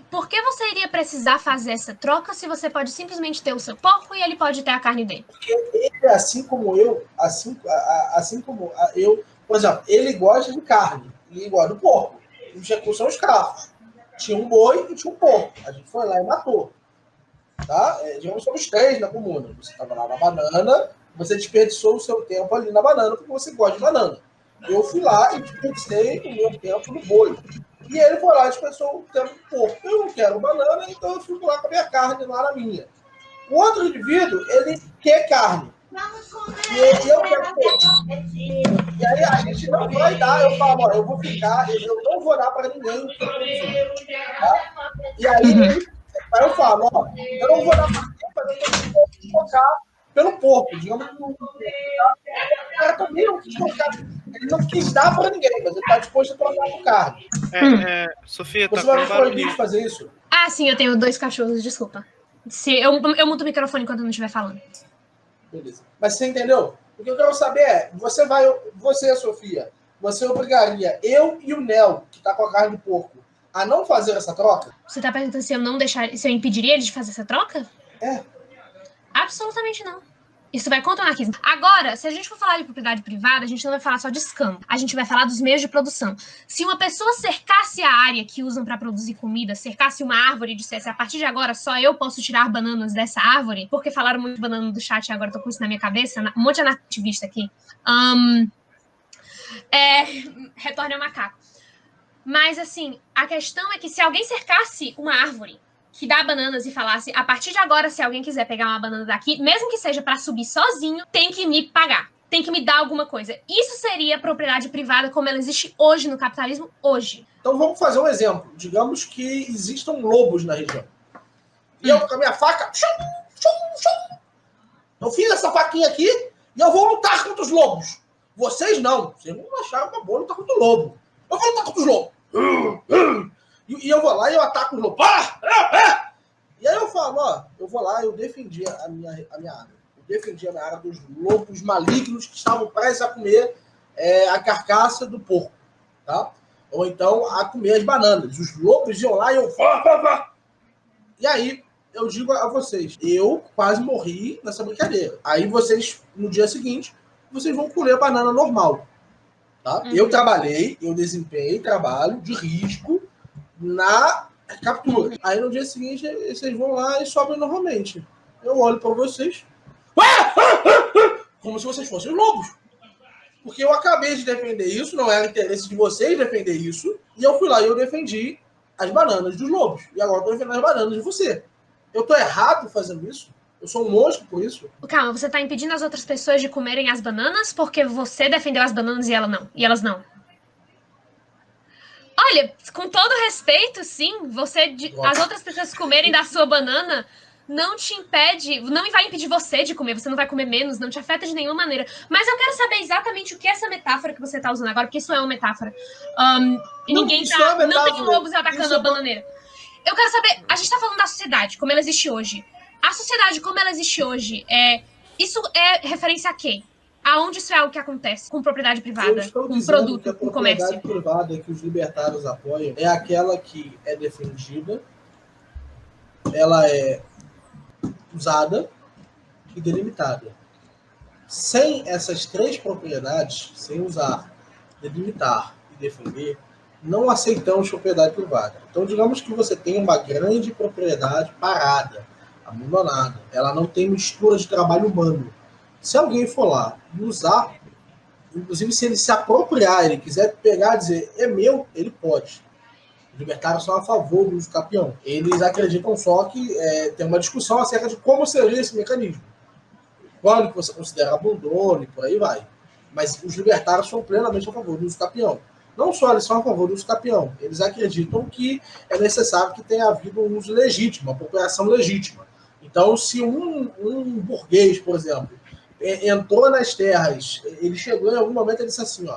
Por que você iria precisar fazer essa troca se você pode simplesmente ter o seu porco e ele pode ter a carne dele? Porque ele, assim como eu, por exemplo, ele gosta de carne, ele gosta do porco. Os recursos são escravos. Tinha um boi e tinha um porco. A gente foi lá e matou. Tá? Digamos, somos 3 na comuna. Você estava lá na banana, você desperdiçou o seu tempo ali na banana porque você gosta de banana. Eu fui lá e desperdicei o meu tempo no boi. E ele foi lá e desperdiçou o tempo do porco. Eu não quero banana, então eu fico lá com a minha carne lá na minha. O outro indivíduo, ele quer carne. E eu quero porco. E aí a gente não vai dar, eu falo, eu vou ficar, eu não vou dar para ninguém. Tá? E aí eu falo, eu não vou dar para ninguém, mas eu tenho que focar pelo porco. Digamos que o cara também não quis trocar. Ele não quis dar para ninguém, mas ele está disposto a trocar por carne. Sofia, Você tá vai com me proibir barulho. de fazer isso? Ah, sim, eu tenho 2 cachorros, desculpa. Se eu muto o microfone quando eu não estiver falando. Beleza. Mas você entendeu? O que eu quero saber é, você, Sofia, você obrigaria eu e o Nel, que tá com a carne de porco, a não fazer essa troca? Você tá perguntando se eu impediria ele de fazer essa troca? É. Absolutamente não. Isso vai contra o anarquismo. Agora, se a gente for falar de propriedade privada, a gente não vai falar só de escambo. A gente vai falar dos meios de produção. Se uma pessoa cercasse a área que usam para produzir comida, cercasse uma árvore e dissesse, a partir de agora só eu posso tirar bananas dessa árvore, porque falaram muito de banana do chat e agora eu tô com isso na minha cabeça, um monte de anarquista aqui. Retorne ao macaco. Mas, assim, a questão é que se alguém cercasse uma árvore que dá bananas e falasse, a partir de agora, se alguém quiser pegar uma banana daqui, mesmo que seja para subir sozinho, tem que me pagar, tem que me dar alguma coisa. Isso seria propriedade privada como ela existe hoje no capitalismo, hoje. Então vamos fazer um exemplo. Digamos que existam lobos na região. E eu, com a minha faca, eu fiz essa faquinha aqui e eu vou lutar contra os lobos. Vocês não. Vocês vão achar uma boa lutar contra o lobo. Eu vou lutar contra os lobos. E eu vou lá e eu ataco os lobos. E aí eu falo, eu vou lá e eu defendi a minha área. Eu defendi a minha área dos lobos malignos que estavam prestes a comer a carcaça do porco. Tá? Ou então a comer as bananas. Os lobos iam lá e eu... E aí eu digo a vocês, eu quase morri nessa brincadeira. Aí vocês, no dia seguinte, vocês vão colher a banana normal. Tá? Eu trabalhei, eu desempenhei trabalho de risco na captura. Aí no dia seguinte, vocês vão lá e sobem novamente. Eu olho para vocês, como se vocês fossem lobos. Porque eu acabei de defender isso, não era interesse de vocês defender isso, e eu fui lá e eu defendi as bananas dos lobos. E agora eu tô defendendo as bananas de você. Eu tô errado fazendo isso? Eu sou um monstro por isso? Calma, você tá impedindo as outras pessoas de comerem as bananas porque você defendeu as bananas e elas não. Olha, com todo respeito, sim, as outras pessoas comerem da sua banana não te impede, não vai impedir você de comer, você não vai comer menos, não te afeta de nenhuma maneira. Mas eu quero saber exatamente o que é essa metáfora que você tá usando agora, porque isso não é uma metáfora. Não tem lobos atacando a bananeira. Eu quero saber, a gente tá falando da sociedade, como ela existe hoje. A sociedade como ela existe hoje, isso é referência a quê? Aonde isso é algo que acontece com propriedade privada, com produto, com comércio? A propriedade privada que os libertários apoiam é aquela que é defendida, ela é usada e delimitada. Sem essas 3 propriedades, sem usar, delimitar e defender, não aceitamos propriedade privada. Então, digamos que você tem uma grande propriedade parada, abandonada. Ela não tem mistura de trabalho humano. Se alguém for lá e usar, inclusive se ele se apropriar, ele quiser pegar e dizer, é meu, ele pode. Os libertários são a favor do uso capião. Eles acreditam só que tem uma discussão acerca de como seria esse mecanismo. Quando que você considera abandono e por aí vai. Mas os libertários são plenamente a favor do uso capião. Não só eles são a favor do uso capião, eles acreditam que é necessário que tenha havido um uso legítimo, uma apropriação legítima. Então, se um burguês, por exemplo, entrou nas terras, ele chegou em algum momento e disse assim,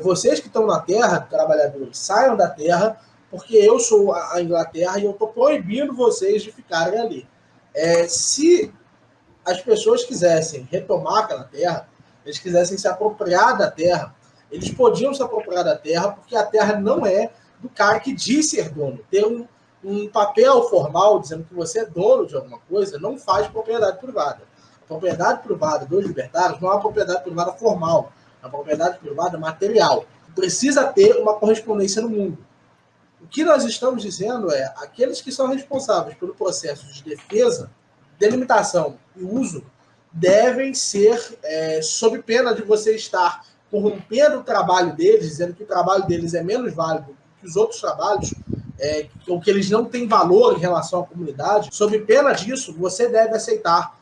vocês que estão na terra, trabalhadores, saiam da terra, porque eu sou a Inglaterra e eu estou proibindo vocês de ficarem ali. Se as pessoas quisessem retomar aquela terra, eles quisessem se apropriar da terra, eles podiam se apropriar da terra, porque a terra não é do cara que diz ser dono. Ter um papel formal dizendo que você é dono de alguma coisa não faz propriedade privada. A propriedade privada dos libertários não é uma propriedade privada formal, é uma propriedade privada material. Precisa ter uma correspondência no mundo. O que nós estamos dizendo é aqueles que são responsáveis pelo processo de defesa, delimitação e uso devem ser, sob pena de você estar corrompendo o trabalho deles, dizendo que o trabalho deles é menos válido que os outros trabalhos, ou que eles não têm valor em relação à comunidade, sob pena disso, você deve aceitar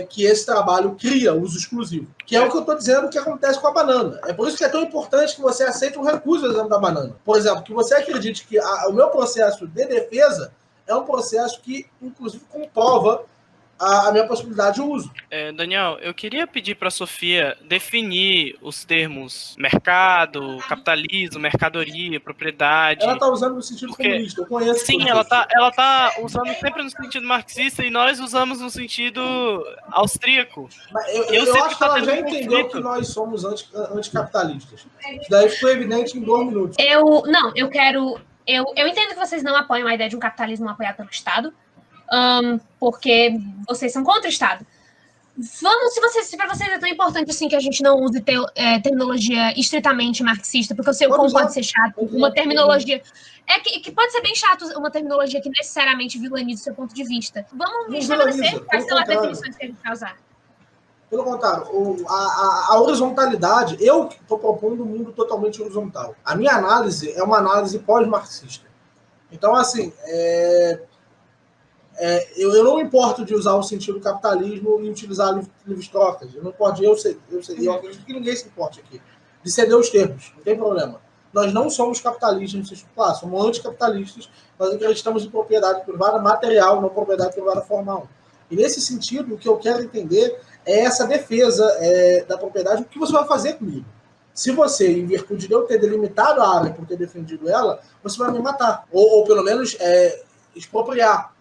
que esse trabalho cria uso exclusivo. Que é o que eu estou dizendo que acontece com a banana. É por isso que é tão importante que você aceite um recuso ao exame da banana. Por exemplo, que você acredite que o meu processo de defesa é um processo que, inclusive, comprova a minha possibilidade de uso. Daniel, eu queria pedir para a Sofia definir os termos mercado, capitalismo, mercadoria, propriedade. Ela está usando no sentido comunista, eu conheço. Sim, ela tá usando sempre no sentido marxista e nós usamos no sentido austríaco. Mas eu acho que ela já entendeu que nós somos anticapitalistas. Isso daí ficou evidente em 2 minutos. Eu entendo que vocês não apoiam a ideia de um capitalismo apoiado pelo Estado, porque vocês são contra o Estado. Se para vocês é tão importante assim que a gente não use terminologia estritamente marxista, porque o seu como pode ser chato, uma terminologia que pode ser bem chato, uma terminologia que necessariamente vilaniza o seu ponto de vista. Vamos estabelecer quais são as definições que a gente vai usar. Pelo contrário, a horizontalidade, eu estou propondo um mundo totalmente horizontal. A minha análise é uma análise pós-marxista. Então, assim, eu não importo de usar o sentido capitalismo e utilizar livres trocas. Eu não importo, eu acredito que ninguém se importe aqui. De ceder os termos, não tem problema. Nós não somos capitalistas no sentido claro, somos anticapitalistas, nós acreditamos em propriedade privada material, não propriedade privada formal. E nesse sentido, o que eu quero entender é essa defesa da propriedade, o que você vai fazer comigo? Se você, em virtude de eu ter delimitado a área por ter defendido ela, você vai me matar. Ou pelo menos expropriar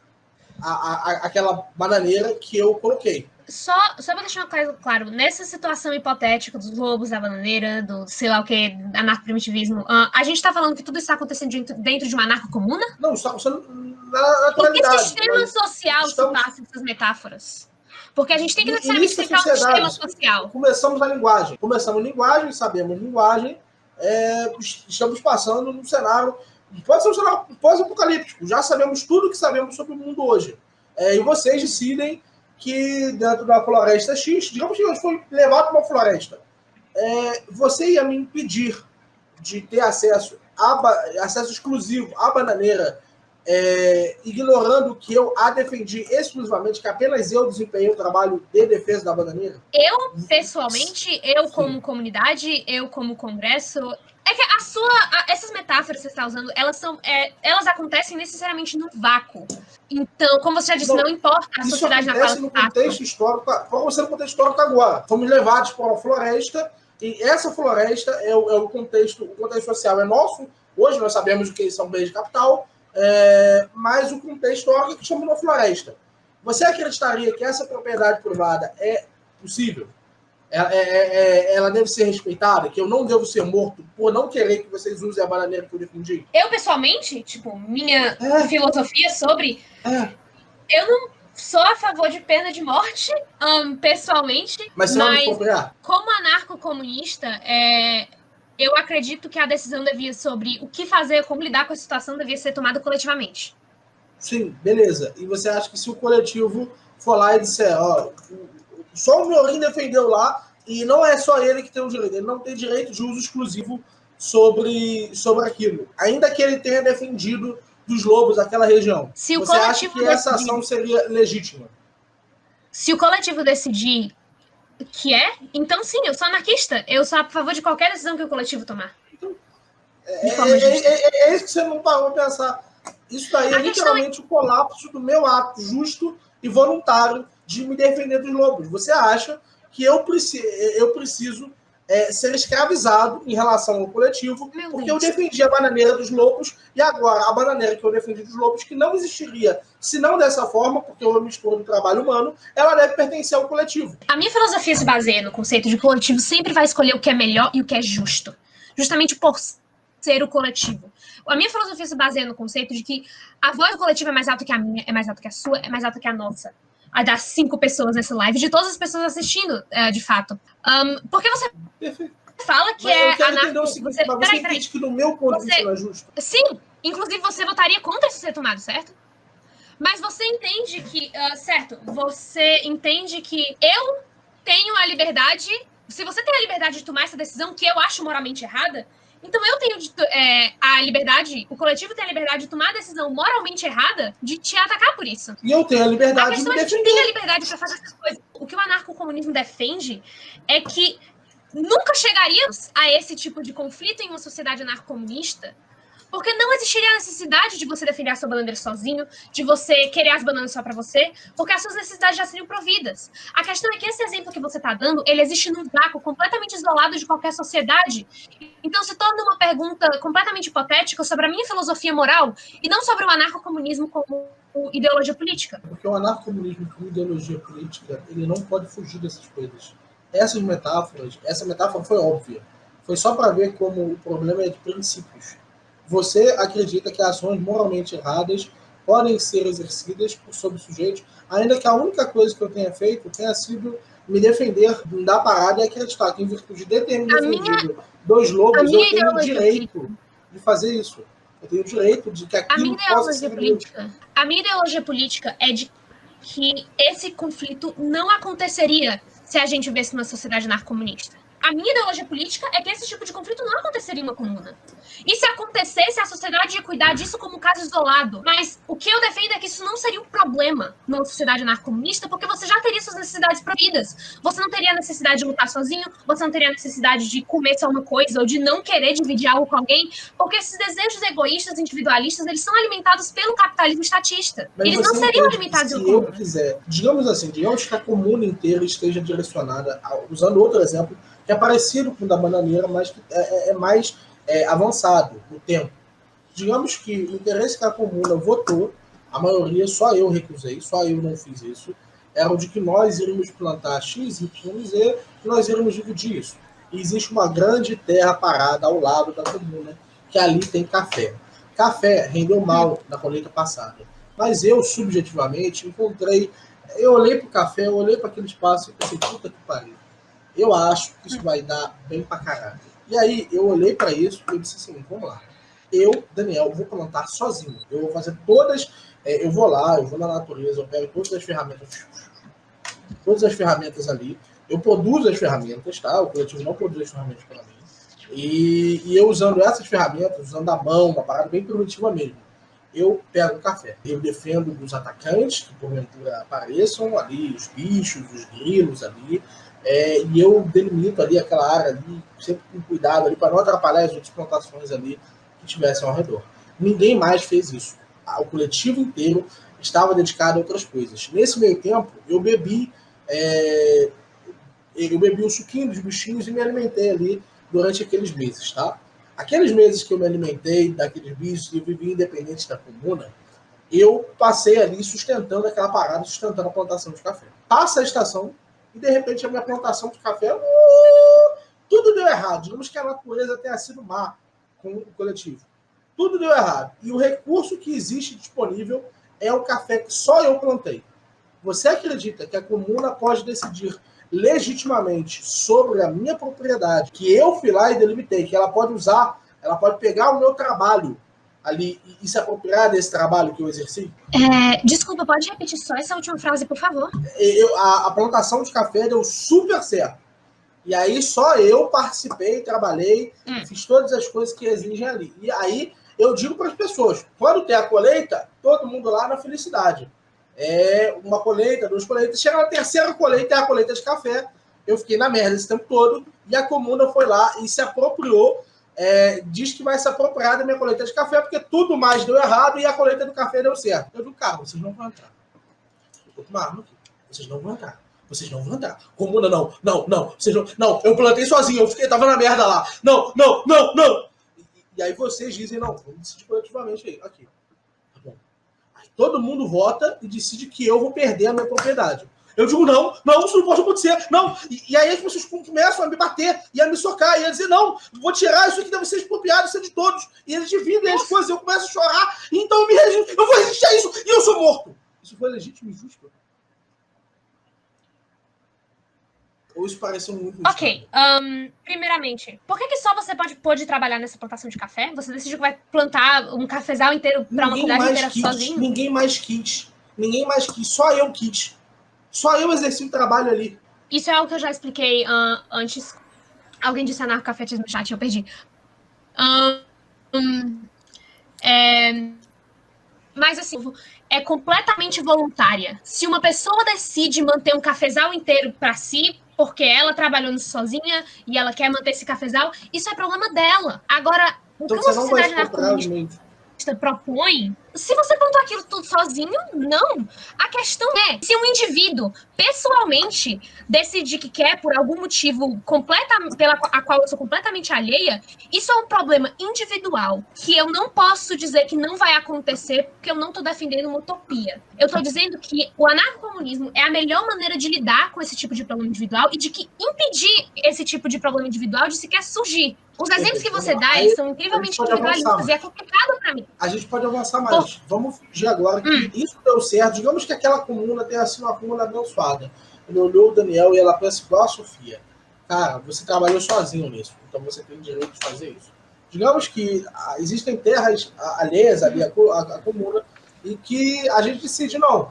aquela bananeira que eu coloquei. Só para deixar claro, nessa situação hipotética dos lobos, da bananeira, do sei lá o que, anarcoprimitivismo, a gente está falando que tudo está acontecendo dentro de uma anarco-comuna? Não, está acontecendo na atualidade. Que sistema social se passa essas metáforas? Porque a gente tem que necessariamente explicar o sistema social. Começamos na linguagem. Começamos linguagem, sabemos linguagem, estamos passando num cenário, pode ser um cenário pós-apocalíptico, já sabemos tudo que sabemos sobre o mundo hoje. E vocês decidem que dentro da floresta X, digamos que eu fui levado para uma floresta, você ia me impedir de ter acesso exclusivo à bananeira, ignorando que eu a defendi exclusivamente, que apenas eu desempenhei o trabalho de defesa da bananeira? Eu, pessoalmente, eu como comunidade, eu como congresso... É que essas metáforas que você está usando, elas acontecem necessariamente no vácuo. Então, como você já disse, não importa a sociedade na qual ela está. Contexto histórico, vamos ser no contexto histórico agora. Fomos levados para uma floresta, e essa floresta é o contexto social é nosso. Hoje nós sabemos o que são bens de capital, mas o contexto histórico é que estamos numa floresta. Você acreditaria que essa propriedade privada é possível? Ela deve ser respeitada, que eu não devo ser morto por não querer que vocês usem a bananeira que eu defendi? Eu, pessoalmente, minha filosofia sobre... Eu não sou a favor de pena de morte, pessoalmente, mas como anarco-comunista, eu acredito que a decisão sobre o que fazer, como lidar com a situação, devia ser tomada coletivamente. Sim, beleza. E você acha que se o coletivo for lá e disser, só o Miorim defendeu lá, e não é só ele que tem o direito, ele não tem direito de uso exclusivo sobre aquilo, ainda que ele tenha defendido dos lobos daquela região. Você acha que essa ação seria legítima? Se o coletivo decidir que então sim, eu sou anarquista, eu sou a favor de qualquer decisão que o coletivo tomar. Então, isso que você não parou a pensar. Isso daí é literalmente o colapso do meu ato justo e voluntário de me defender dos lobos. Você acha que eu preciso ser escravizado em relação ao coletivo, porque eu defendi a bananeira dos lobos, e agora a bananeira que eu defendi dos lobos, que não existiria se não dessa forma, porque eu me expor do trabalho humano, ela deve pertencer ao coletivo. A minha filosofia se baseia no conceito de que o coletivo sempre vai escolher o que é melhor e o que é justo, justamente por ser o coletivo. A minha filosofia se baseia no conceito de que a voz do coletivo é mais alta que a minha, é mais alta que a sua, é mais alta que a nossa. A das 5 pessoas nessa live, de todas as pessoas assistindo, de fato. Porque você fala que você entende que no meu ponto de vista não é justo? Sim, inclusive você votaria contra isso ser tomado, certo? Mas você entende que, certo, você entende que eu tenho a liberdade, se você tem a liberdade de tomar essa decisão que eu acho moralmente errada, então eu tenho a liberdade, o coletivo tem a liberdade de tomar a decisão moralmente errada de te atacar por isso. E eu tenho a liberdade de me defender. A questão é que tem a liberdade para fazer essas coisas. O que o anarcocomunismo defende é que nunca chegaríamos a esse tipo de conflito em uma sociedade anarcocomunista, Porque não existiria a necessidade de você defender a sua bandeira sozinho, de você querer as bananas só pra você, porque as suas necessidades já seriam providas. A questão é que esse exemplo que você tá dando, ele existe num vácuo completamente isolado de qualquer sociedade. Então se torna uma pergunta completamente hipotética sobre a minha filosofia moral e não sobre o anarcocomunismo como ideologia política. Porque o anarcocomunismo como ideologia política, ele não pode fugir dessas coisas. Essa metáfora foi óbvia. Foi só para ver como o problema é de princípios. Você acredita que ações moralmente erradas podem ser exercidas sobre sujeitos, ainda que a única coisa que eu tenha feito tenha sido me defender da parada e acreditar que, em virtude de ter me defendido dos lobos, eu tenho o direito de fazer isso. Eu tenho o direito de que aquilo possa ser política. A minha ideologia política é de que esse conflito não aconteceria se a gente vivesse numa sociedade anarcomunista. A minha ideologia política é que esse tipo de conflito não aconteceria em uma comuna. E se acontecesse, a sociedade ia cuidar disso como um caso isolado. Mas o que eu defendo é que isso não seria um problema numa sociedade anarcomunista, porque você já teria suas necessidades providas. Você não teria a necessidade de lutar sozinho, você não teria a necessidade de comer só uma coisa ou de não querer dividir algo com alguém, porque esses desejos egoístas, individualistas, eles são alimentados pelo capitalismo estatista. Mas eles não seriam alimentados pelo comuna. Se eu quiser, digamos que a comuna inteira esteja direcionada, usando outro exemplo, que é parecido com o da bananeira, mas que é mais avançado no tempo. Digamos que o interesse que a comuna votou, a maioria, só eu recusei, só eu não fiz isso, era o de que nós iríamos plantar X, Y, Z, e nós iríamos dividir isso. E existe uma grande terra parada ao lado da comuna, que ali tem café. Café rendeu mal na colheita passada. Mas eu, subjetivamente, eu olhei para o café, eu olhei para aquele espaço e pensei, puta que pariu. Eu acho que isso vai dar bem pra caralho. E aí, eu olhei pra isso e eu disse assim, vamos lá. Eu, Daniel, vou plantar sozinho. Eu vou fazer todas... eu vou na natureza, eu pego todas as ferramentas ali. Eu produzo as ferramentas, tá? O coletivo não produz as ferramentas para mim. E eu usando essas ferramentas, usando a mão, uma parada bem primitiva mesmo, eu pego o café. Eu defendo dos atacantes, que porventura apareçam ali, os bichos, os grilos ali, e eu delimito ali aquela área ali, sempre com cuidado ali, para não atrapalhar as outras plantações ali que tivessem ao redor. Ninguém mais fez isso. O coletivo inteiro estava dedicado a outras coisas. Nesse meio tempo, eu bebi o suquinho dos bichinhos e me alimentei ali durante aqueles meses, tá? Aqueles meses que eu me alimentei daqueles bichos e eu vivi independente da comuna, eu passei ali sustentando aquela parada, sustentando a plantação de café. Passa a estação, e de repente a minha plantação de café, tudo deu errado. Digamos que a natureza tenha sido má com o coletivo. Tudo deu errado. E o recurso que existe disponível é o café que só eu plantei. Você acredita que a comuna pode decidir legitimamente sobre a minha propriedade, que eu fui lá e delimitei, que ela pode usar, ela pode pegar o meu trabalho ali e se apropriar desse trabalho que eu exerci? Desculpa, pode repetir só essa última frase, por favor? A plantação de café deu super certo. E aí só eu participei, trabalhei, fiz todas as coisas que exigem ali. E aí eu digo para as pessoas, quando tem a colheita, todo mundo lá na felicidade. Uma colheita, 2 colheitas, chega na terceira colheita, é a colheita de café. Eu fiquei na merda esse tempo todo, e a comuna foi lá e se apropriou, diz que vai se apropriar da minha colheita de café, porque tudo mais deu errado e a colheita do café deu certo. Eu digo, cara, vocês não vão entrar. Eu tô com uma arma aqui. Vocês não vão entrar. Vocês não vão entrar. Comuna, não. Vocês não. Eu plantei sozinho, tava na merda lá. Não. E aí vocês dizem, não, vamos decidir coletivamente aí. Aqui. Tá bom. Aí todo mundo vota e decide que eu vou perder a minha propriedade. Eu digo, não, isso não pode acontecer, não. E aí as pessoas começam a me bater e a me socar, e a dizer, não, vou tirar isso aqui, deve ser expropriado, isso é de todos. E eles dividem as coisas, eu começo a chorar, e então eu vou resistir a isso, e eu sou morto. Isso foi legítimo e justo? Ou isso pareceu muito... Ok, primeiramente, por que só você pode trabalhar nessa plantação de café? Você decidiu que vai plantar um cafezal inteiro para uma cidade inteira sozinho? Ninguém mais quis, só eu quis. Só eu exerci o trabalho ali. Isso é algo que eu já expliquei antes. Alguém disse anarcocafetismo no chat, eu perdi. Mas assim, é completamente voluntária. Se uma pessoa decide manter um cafezal inteiro para si, porque ela trabalhou nisso sozinha e ela quer manter esse cafezal, isso é problema dela. Agora, O Então que você uma não vai sociedade comprar os anarcocomunista meios. propõe, se você plantou aquilo tudo sozinho, não. A questão é, se um indivíduo pessoalmente decidir que quer por algum motivo a qual eu sou completamente alheia, isso é um problema individual que eu não posso dizer que não vai acontecer porque eu não estou defendendo uma utopia. Eu estou dizendo que o anarcocomunismo é a melhor maneira de lidar com esse tipo de problema individual e de que impedir esse tipo de problema individual de sequer surgir. Os exemplos que você dá, eles são incrivelmente individualistas e é complicado para mim. A gente pode avançar mais. Vamos fingir agora que isso deu certo. Digamos que aquela comuna tenha sido uma comuna abençoada. Ele olhou o Daniel e ela pensa igual a Sofia. Cara, você trabalhou sozinho nisso, então você tem direito de fazer isso. Digamos que existem terras alheias ali à comuna e que a gente decide, não,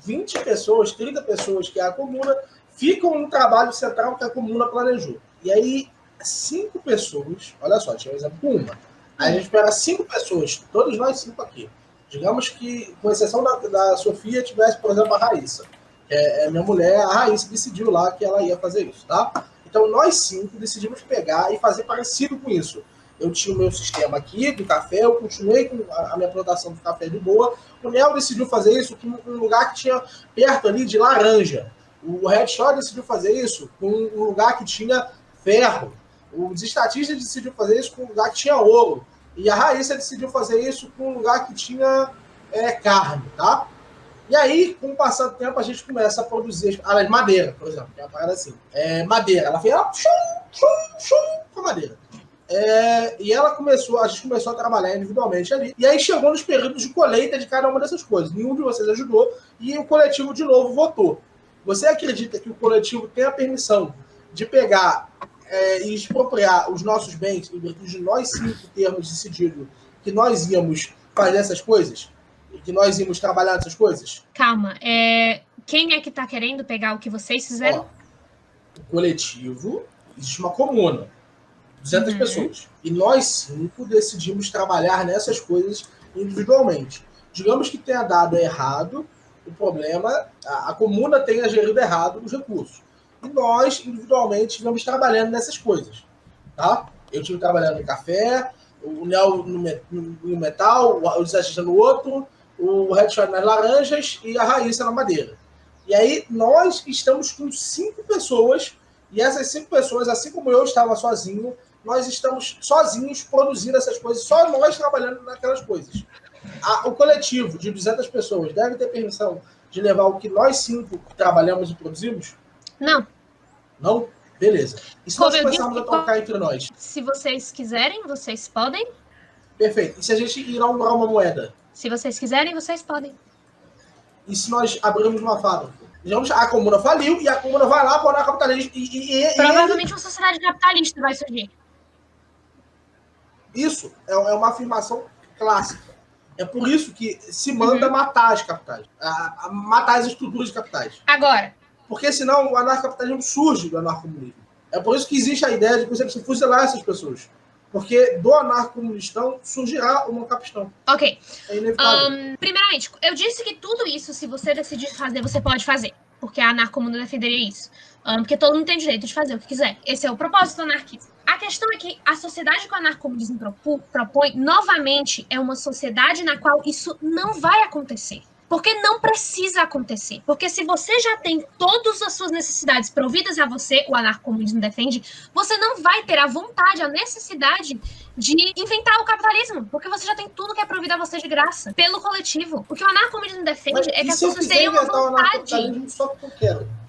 20 pessoas, 30 pessoas que é a comuna ficam no trabalho central que a comuna planejou. E aí 5 pessoas, olha só, tinha um exemplo com uma. Aí a gente pega 5 pessoas, todos nós 5 aqui. Digamos que, com exceção da Sofia, tivesse, por exemplo, a Raíssa. Que é minha mulher, a Raíssa decidiu lá que ela ia fazer isso, tá? Então nós 5 decidimos pegar e fazer parecido com isso. Eu tinha o meu sistema aqui do café, eu continuei com a minha plantação do café de boa. O Nel decidiu fazer isso com um lugar que tinha perto ali de laranja. O Headshot decidiu fazer isso com um lugar que tinha ferro. Os estatistas decidiu fazer isso com um lugar que tinha ouro. E a Raíssa decidiu fazer isso com um lugar que tinha carne, tá? E aí, com o passar do tempo, a gente começa a produzir as madeira, por exemplo, que é uma parada assim. Madeira. Ela fez com madeira. E a gente começou a trabalhar individualmente ali. E aí chegou nos períodos de colheita de cada uma dessas coisas. Nenhum de vocês ajudou e o coletivo de novo votou. Você acredita que o coletivo tem a permissão de pegar e expropriar os nossos bens em virtude de nós 5 termos decidido que nós íamos fazer essas coisas? E que nós íamos trabalhar nessas coisas? Calma, quem é que tá querendo pegar o que vocês fizeram? O coletivo, existe uma comuna, 200 pessoas. E nós 5 decidimos trabalhar nessas coisas individualmente. Digamos que tenha dado errado, o problema, a comuna tenha gerido errado os recursos. E nós, individualmente, estivemos trabalhando nessas coisas. Tá? Eu estive trabalhando no café, o Nel no metal, o Zé no outro, o Headshot nas laranjas e a Raíssa na madeira. E aí nós estamos com 5 pessoas, e essas 5 pessoas, assim como eu estava sozinho, nós estamos sozinhos produzindo essas coisas, só nós trabalhando naquelas coisas. O coletivo de 200 pessoas deve ter permissão de levar o que nós 5 trabalhamos e produzimos? Não. Não? Beleza. E se nós começarmos a tocar entre nós? Se vocês quiserem, vocês podem. Perfeito. E se a gente inaugurar uma moeda? Se vocês quiserem, vocês podem. E se nós abrirmos uma fábrica? Digamos, a comuna faliu e a comuna vai lá para o anarcapitalismo. Provavelmente uma sociedade capitalista vai surgir. Isso é uma afirmação clássica. É por isso que se manda matar as capitais. Matar as estruturas de capitais. Agora. Porque senão o anarcapitalismo surge do anarcomunismo. É por isso que existe a ideia de que você precisa fuzilar essas pessoas. Porque do anarcomunistão surgirá o monocapistão. Ok. É inevitável. Primeiramente, eu disse que tudo isso, se você decidir fazer, você pode fazer. Porque a anarcomuna defenderia isso. Porque todo mundo tem direito de fazer o que quiser. Esse é o propósito do anarquismo. A questão é que a sociedade que o anarcomunismo propõe, novamente, é uma sociedade na qual isso não vai acontecer. Porque não precisa acontecer. Porque se você já tem todas as suas necessidades providas a você, o anarcomunismo defende, você não vai ter a vontade, a necessidade de inventar o capitalismo. Porque você já tem tudo que é provido a você de graça, pelo coletivo. O que o anarcomunismo defende é que as pessoas tenham uma vontade. Só porque eu quero.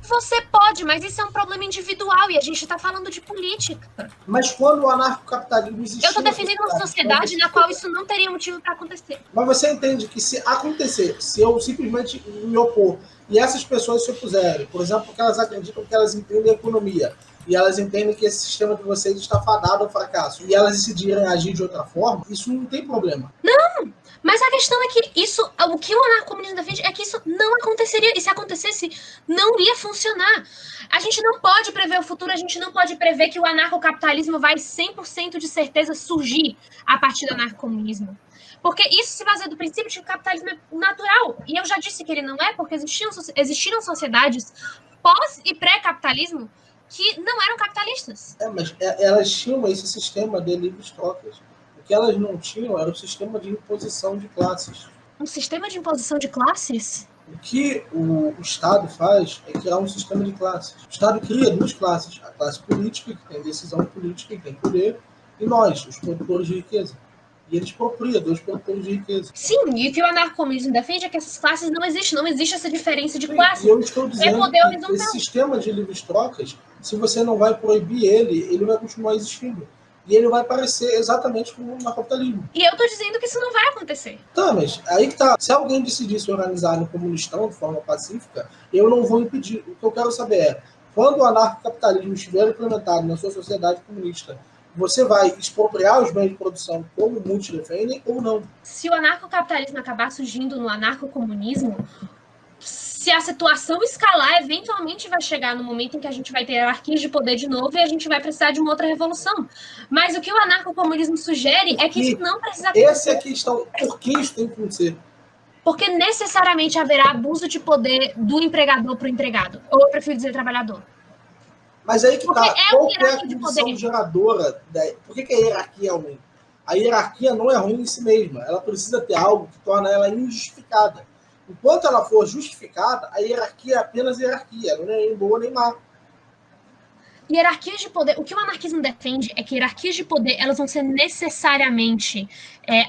Você pode, mas isso é um problema individual e a gente está falando de política. Mas quando o anarcocapitalismo existe... Eu estou defendendo uma sociedade na qual isso não teria motivo para acontecer. Mas você entende que se acontecer, se eu simplesmente me opor e essas pessoas se opuserem, por exemplo, porque elas acreditam que elas entendem a economia e elas entendem que esse sistema de vocês está fadado ao fracasso e elas decidirem agir de outra forma, isso não tem problema. Não! Mas a questão é que o que o anarcomunismo defende é que isso não aconteceria. E se acontecesse, não ia funcionar. A gente não pode prever o futuro, a gente não pode prever que o anarcocapitalismo vai 100% de certeza surgir a partir do anarcomunismo. Porque isso se baseia do princípio de que o capitalismo é natural. E eu já disse que ele não é, porque existiram sociedades pós- e pré-capitalismo que não eram capitalistas. Mas elas tinham esse sistema de livres trocas. O que elas não tinham era o sistema de imposição de classes. Um sistema de imposição de classes? O que o Estado faz é criar um sistema de classes. O Estado cria duas classes. A classe política, que tem decisão política, que tem poder, e nós, os produtores de riqueza. E ele expropria dos produtores de riqueza. Sim, e o que o anarcomunismo defende é que essas classes não existe essa diferença de classe. E eu estou dizendo poder que horizontal. esse sistema de livres trocas, se você não vai proibir ele vai continuar existindo. E ele vai parecer exatamente como no capitalismo. E eu tô dizendo que isso não vai acontecer. Tá, mas aí que tá. Se alguém decidir se organizar no comunistão de forma pacífica, eu não vou impedir. O que eu quero saber é, quando o anarcocapitalismo estiver implementado na sua sociedade comunista, você vai expropriar os bens de produção como muitos defendem ou não? Se o anarcocapitalismo acabar surgindo no anarcocomunismo, se a situação escalar, eventualmente vai chegar no momento em que a gente vai ter hierarquias de poder de novo e a gente vai precisar de uma outra revolução. Mas o que o anarcocomunismo sugere é que isso não precisa acontecer. Essa é a questão. Por que isso tem que acontecer? Porque necessariamente haverá abuso de poder do empregador para o empregado. Ou eu prefiro dizer trabalhador. Mas aí que Porque tá. Qual é a de condição poder. geradora? Por que a hierarquia é ruim? A hierarquia não é ruim em si mesma. Ela precisa ter algo que torna ela injustificada. Enquanto ela for justificada, a hierarquia é apenas hierarquia. Ela não é nem boa nem má. Hierarquias de poder, o que o anarquismo defende é que hierarquias de poder, elas vão ser necessariamente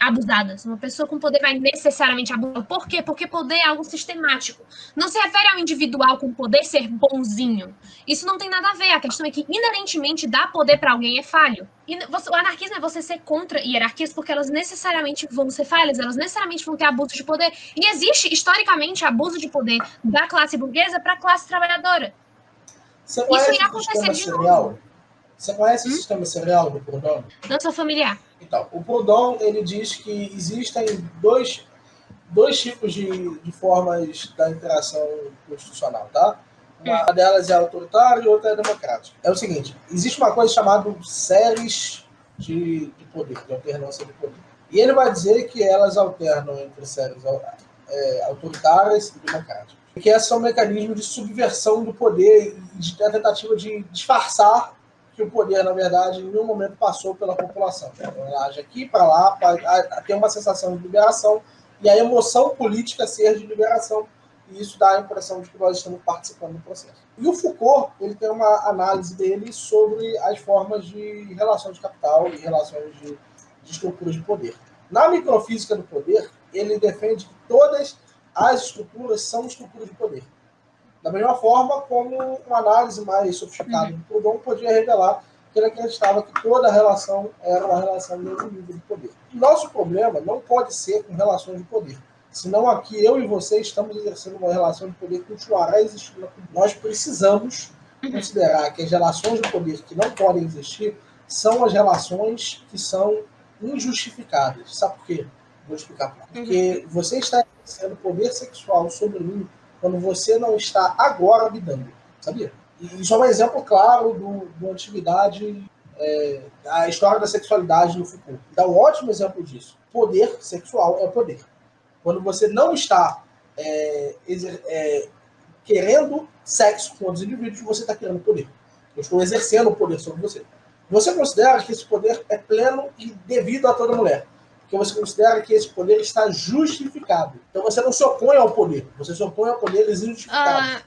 abusadas. Uma pessoa com poder vai necessariamente abusar. Por quê? Porque poder é algo sistemático. Não se refere ao individual com poder ser bonzinho. Isso não tem nada a ver. A questão é que, inerentemente, dar poder para alguém é falho. E o anarquismo é você ser contra hierarquias porque elas necessariamente vão ser falhas, elas necessariamente vão ter abuso de poder. E existe, historicamente, abuso de poder da classe burguesa para a classe trabalhadora. Você conhece Isso ia o sistema acontecer de serial? novo. Você conhece o sistema serial do Proudhon? Não sou familiar. Então, o Proudhon, ele diz que existem dois tipos de formas da interação constitucional, tá? Uma delas é autoritária e outra é democrática. É o seguinte, existe uma coisa chamada séries de poder, de alternância de poder. E ele vai dizer que elas alternam entre séries autoritárias e democráticas. Que esses são mecanismos de subversão do poder e de tentativa de disfarçar que o poder, na verdade, em nenhum momento passou pela população. Então, ela age aqui para lá, para ter uma sensação de liberação e a emoção política ser de liberação. E isso dá a impressão de que nós estamos participando do processo. E o Foucault, ele tem uma análise dele sobre as formas de relações de capital e relações de estruturas de poder. Na microfísica do poder, ele defende que todas as estruturas são estruturas de poder. Da mesma forma como uma análise mais sofisticada do Proudhon podia revelar que ele acreditava que toda relação era uma relação de mesmo nível de poder. E nosso problema não pode ser com relações de poder. Senão aqui eu e você estamos exercendo uma relação de poder que continuará existindo. Nós precisamos considerar que as relações de poder que não podem existir são as relações que são injustificadas. Sabe por quê? Vou explicar por quê. Porque você está exercendo poder sexual sobre mim quando você não está agora me dando. Sabia? E isso é um exemplo claro do antiguidade, a história da sexualidade no Foucault. Dá um ótimo exemplo disso. Poder sexual é poder. Quando você não está querendo sexo com outros indivíduos, você está querendo poder. Eu estou exercendo o poder sobre você. Você considera que esse poder é pleno e devido a toda mulher. Porque você considera que esse poder está justificado. Então você não se opõe ao poder. Você se opõe ao poder injustificado.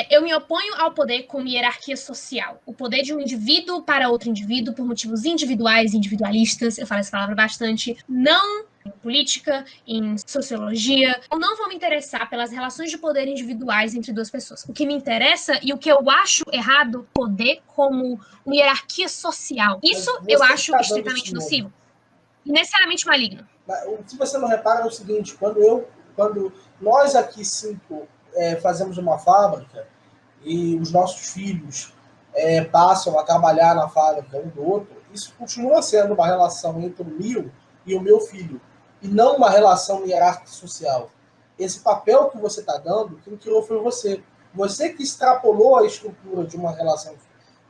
Eu me oponho ao poder como hierarquia social. O poder de um indivíduo para outro indivíduo por motivos individuais, individualistas, eu falo essa palavra bastante, não em política, em sociologia. Eu não vou me interessar pelas relações de poder individuais entre duas pessoas. O que me interessa e o que eu acho errado, poder como uma hierarquia social. Isso eu acho estritamente nocivo. Necessariamente maligno. O que você não repara é o seguinte, quando nós aqui 5 fazemos uma fábrica e os nossos filhos passam a trabalhar na fábrica um do outro, isso continua sendo uma relação entre o meu e o meu filho, e não uma relação hierárquica social. Esse papel que você está dando, quem criou foi você. Você que extrapolou a estrutura de uma relação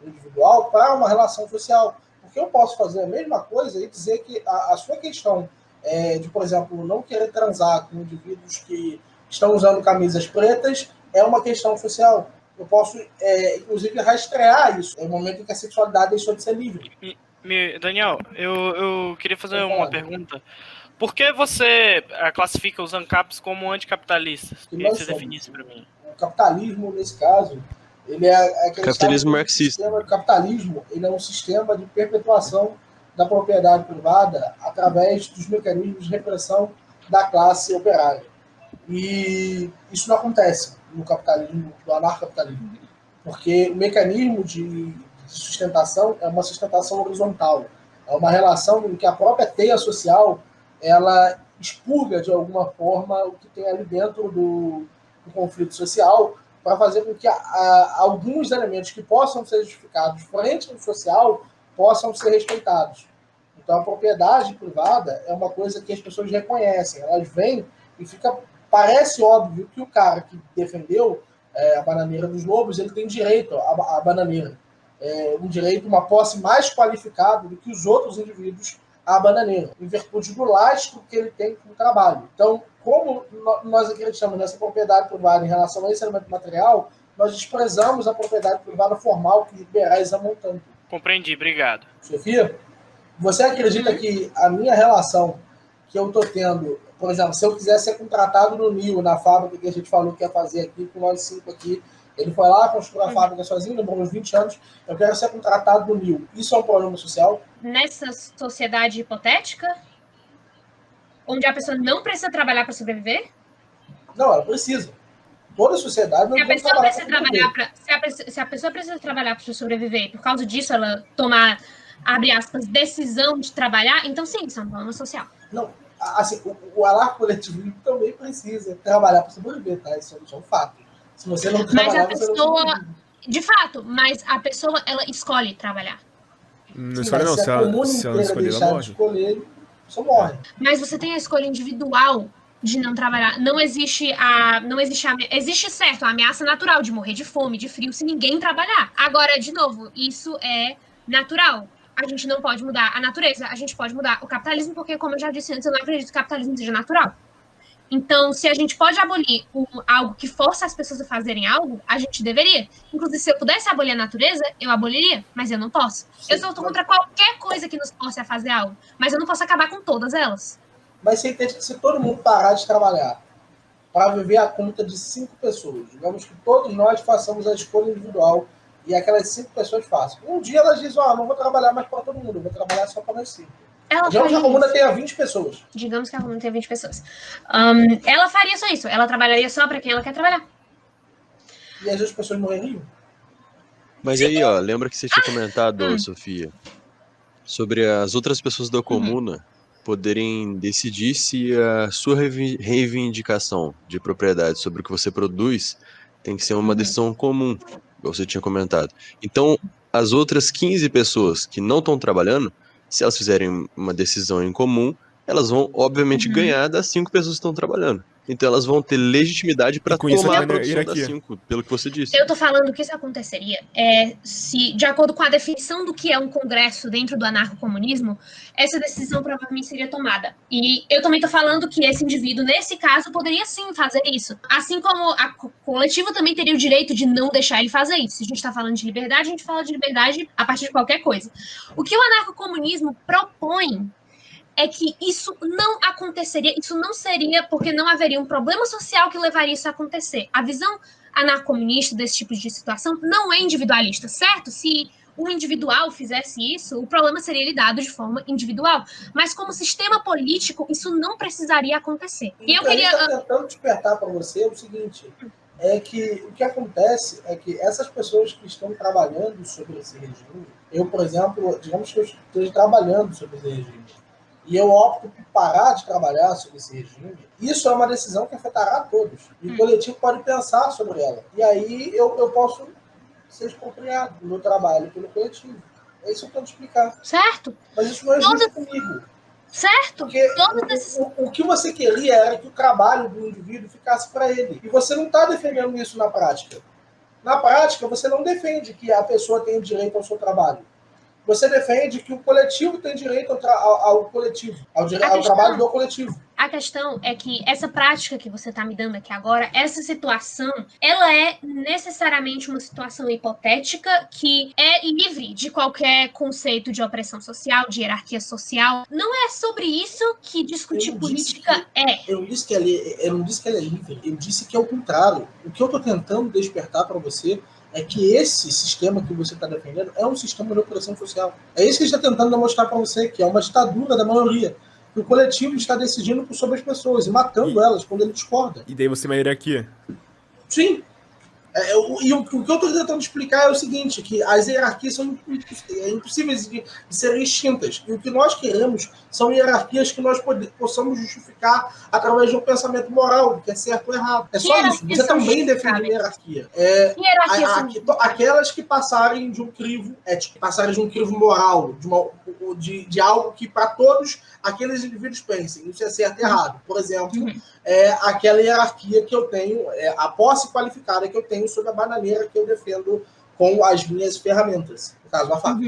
individual para uma relação social. Porque eu posso fazer a mesma coisa e dizer que a sua questão de, por exemplo, não querer transar com indivíduos que estão usando camisas pretas é uma questão social. eu posso, inclusive, rastrear isso. É o momento em que a sexualidade deixou de ser livre. Daniel, eu queria fazer uma pergunta. Por que você classifica os ANCAPs como anticapitalistas? Queria que você definisse para mim. O capitalismo, nesse caso, ele é capitalismo marxista. O capitalismo, ele é um sistema de perpetuação da propriedade privada através dos mecanismos de repressão da classe operária. E isso não acontece no capitalismo, no anarcapitalismo, porque o mecanismo de sustentação é uma sustentação horizontal, é uma relação em que a própria teia social ela expurga de alguma forma o que tem ali dentro do conflito social para fazer com que alguns elementos que possam ser justificados frente ao social possam ser respeitados. Então a propriedade privada é uma coisa que as pessoas reconhecem, elas veem e parece óbvio que o cara que defendeu a bananeira dos lobos, ele tem direito à bananeira. Um direito, uma posse mais qualificada do que os outros indivíduos à bananeira, em virtude do lastro que ele tem com o trabalho. Então, como nós acreditamos nessa propriedade privada em relação a esse elemento material, nós desprezamos a propriedade privada formal que os liberais amam tanto. Compreendi, obrigado. Sofia, você acredita que a minha relação que eu estou tendo, por exemplo, se eu quiser ser contratado no NIO, na fábrica que a gente falou que ia fazer aqui, com nós 5 aqui, ele foi lá, construiu a fábrica sozinho, demorou uns 20 anos, eu quero ser contratado no NIO. Isso é um problema social? Nessa sociedade hipotética, onde a pessoa não precisa trabalhar para sobreviver? Não, ela precisa. Toda a sociedade não precisa trabalhar. Se a pessoa precisa trabalhar para sobreviver, por causa disso ela tomar, abre aspas, decisão de trabalhar, então sim, isso é um problema social. Não, assim, o anarco-coletivismo também precisa trabalhar para sobreviver, tá? Isso é um fato. Se você não trabalhar, mas a pessoa, de fato, mas a pessoa, ela escolhe trabalhar. Não escolhe não, se ela escolher, ela morre. Escolher, só morre. Mas você tem a escolha individual de não trabalhar. Existe certo a ameaça natural de morrer de fome, de frio, se ninguém trabalhar. Agora, de novo, isso é natural. A gente não pode mudar a natureza, a gente pode mudar o capitalismo, porque, como eu já disse antes, eu não acredito que o capitalismo seja natural. Então, se a gente pode abolir algo que força as pessoas a fazerem algo, a gente deveria. Inclusive, se eu pudesse abolir a natureza, eu aboliria, mas eu não posso. Eu só estou contra qualquer coisa que nos force a fazer algo, mas eu não posso acabar com todas elas. Mas você entende que se todo mundo parar de trabalhar para viver a conta de 5 pessoas, digamos que todos nós façamos a escolha individual e aquelas 5 pessoas façam. Um dia elas dizem, não vou trabalhar mais para todo mundo, eu vou trabalhar só para nós 5. Digamos que a comuna tenha 20 pessoas. Digamos que a comuna tenha 20 pessoas. Ela faria só isso. Ela trabalharia só para quem ela quer trabalhar. E as outras pessoas morreriam? Mas aí, lembra que você tinha comentado, Sofia, sobre as outras pessoas da comuna poderem decidir se a sua reivindicação de propriedade sobre o que você produz tem que ser uma decisão comum, igual você tinha comentado. Então, as outras 15 pessoas que não estão trabalhando, se elas fizerem uma decisão em comum, elas vão, obviamente, ganhar das 5 pessoas que estão trabalhando. Então elas vão ter legitimidade para tomar a produção das 5, pelo que você disse. Eu tô falando que isso aconteceria se, de acordo com a definição do que é um congresso dentro do anarcocomunismo, essa decisão provavelmente seria tomada. E eu também tô falando que esse indivíduo, nesse caso, poderia sim fazer isso. Assim como a coletiva também teria o direito de não deixar ele fazer isso. Se a gente tá falando de liberdade, a gente fala de liberdade a partir de qualquer coisa. O que o anarcocomunismo propõe é que isso não aconteceria, isso não seria porque não haveria um problema social que levaria isso a acontecer. A visão anarcomunista desse tipo de situação não é individualista, certo? Se o individual fizesse isso, o problema seria lidado de forma individual. Mas como sistema político, isso não precisaria acontecer. E eu queria... Eu estou tentando despertar para você o seguinte, é que o que acontece é que essas pessoas que estão trabalhando sobre esse regime, eu, por exemplo, digamos que eu esteja trabalhando sobre esse regime, e eu opto por parar de trabalhar sobre esse regime, isso é uma decisão que afetará a todos. E o coletivo pode pensar sobre ela. E aí eu posso ser expropriado do meu trabalho pelo coletivo. É isso que eu tento explicar. Certo. Mas isso não é justo comigo. Certo. Porque o que você queria era que o trabalho do indivíduo ficasse para ele. E você não está defendendo isso na prática. Na prática, você não defende que a pessoa tenha direito ao seu trabalho. você defende que o coletivo tem direito ao coletivo, ao trabalho do coletivo. A questão é que essa prática que você está me dando aqui agora, essa situação, ela é necessariamente uma situação hipotética que é livre de qualquer conceito de opressão social, de hierarquia social. Não é sobre isso que discutir política é. Eu não disse que ela é livre, eu disse que é o contrário. O que eu estou tentando despertar para você é que esse sistema que você está defendendo é um sistema de opressão social. É isso que a gente está tentando demonstrar para você, que é uma ditadura da maioria. Que o coletivo está decidindo sobre as pessoas e matando elas quando ele discorda. E daí você é uma hierarquia? Sim. E o que eu estou tentando explicar é o seguinte, que as hierarquias são impossíveis de serem extintas. E o que nós queremos são hierarquias que nós possamos justificar através de um pensamento moral, que é certo ou errado. É só isso. Você também defende hierarquia. Aquelas que passarem de um crivo ético, passarem de um crivo moral, de algo que para todos aqueles indivíduos pensem. Isso é certo e errado. Por exemplo, aquela hierarquia que eu tenho, a posse qualificada que eu tenho sobre a bananeira que eu defendo com as minhas ferramentas, no caso, a faca.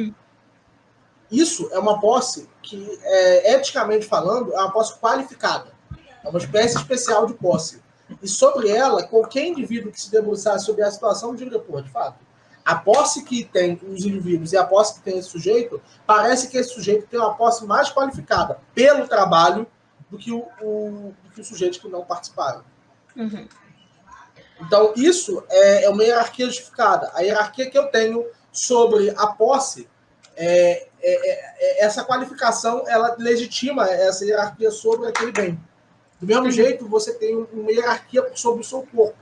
Isso é uma posse que, eticamente falando, é uma posse qualificada. É uma espécie especial de posse. E sobre ela, qualquer indivíduo que se debruçar sobre a situação diria, pô, de fato, a posse que tem os indivíduos e a posse que tem esse sujeito, parece que esse sujeito tem uma posse mais qualificada pelo trabalho do que o sujeito que não participaram. Então, isso é uma hierarquia justificada. A hierarquia que eu tenho sobre a posse, essa qualificação, ela legitima essa hierarquia sobre aquele bem. Do mesmo jeito, você tem uma hierarquia sobre o seu corpo.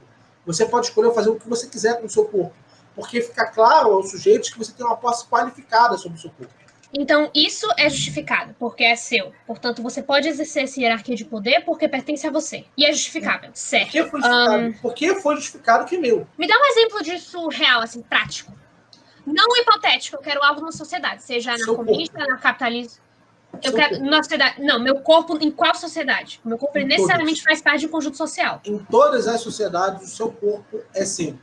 Você pode escolher fazer o que você quiser com o seu corpo, porque fica claro aos sujeitos que você tem uma posse qualificada sobre o seu corpo. Então, isso é justificado, porque é seu. Portanto, você pode exercer essa hierarquia de poder porque pertence a você. E é justificável, certo? Por que foi justificado que é meu? Me dá um exemplo disso real, assim, prático. Não hipotético, eu quero algo na sociedade, seja na comunista, na capitalista. Eu quero na sociedade. Não, meu corpo em qual sociedade? Meu corpo necessariamente faz parte de um conjunto social. Em todas as sociedades, o seu corpo é seu.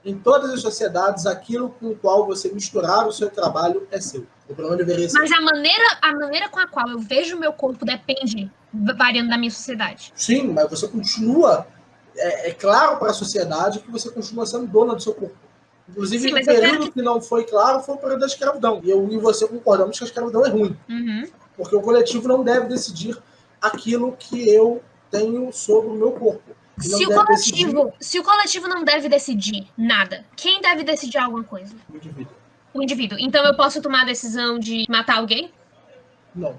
Em todas as sociedades, aquilo com o qual você misturar o seu trabalho é seu. O problema deveria ser. Mas a maneira com a qual eu vejo o meu corpo depende, variando da minha sociedade. Sim, mas você continua... É claro para a sociedade que você continua sendo dona do seu corpo. Inclusive, o período que não foi claro foi o período da escravidão. E eu e você concordamos que a escravidão é ruim. Porque o coletivo não deve decidir aquilo que eu tenho sobre o meu corpo. Se o coletivo não deve decidir nada, quem deve decidir alguma coisa? O indivíduo. O indivíduo. Então eu posso tomar a decisão de matar alguém? Não.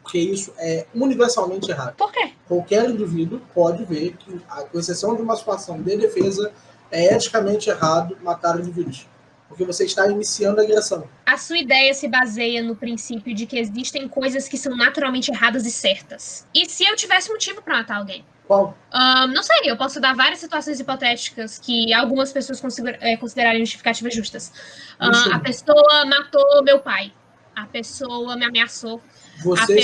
Porque isso é universalmente errado. Por quê? Qualquer indivíduo pode ver que, com exceção de uma situação de defesa, é eticamente errado matar indivíduos. Porque você está iniciando a agressão. A sua ideia se baseia no princípio de que existem coisas que são naturalmente erradas e certas. E se eu tivesse motivo para matar alguém? Qual? Não sei, eu posso dar várias situações hipotéticas que algumas pessoas considerarem justificativas justas. A pessoa matou meu pai. A pessoa me ameaçou. Você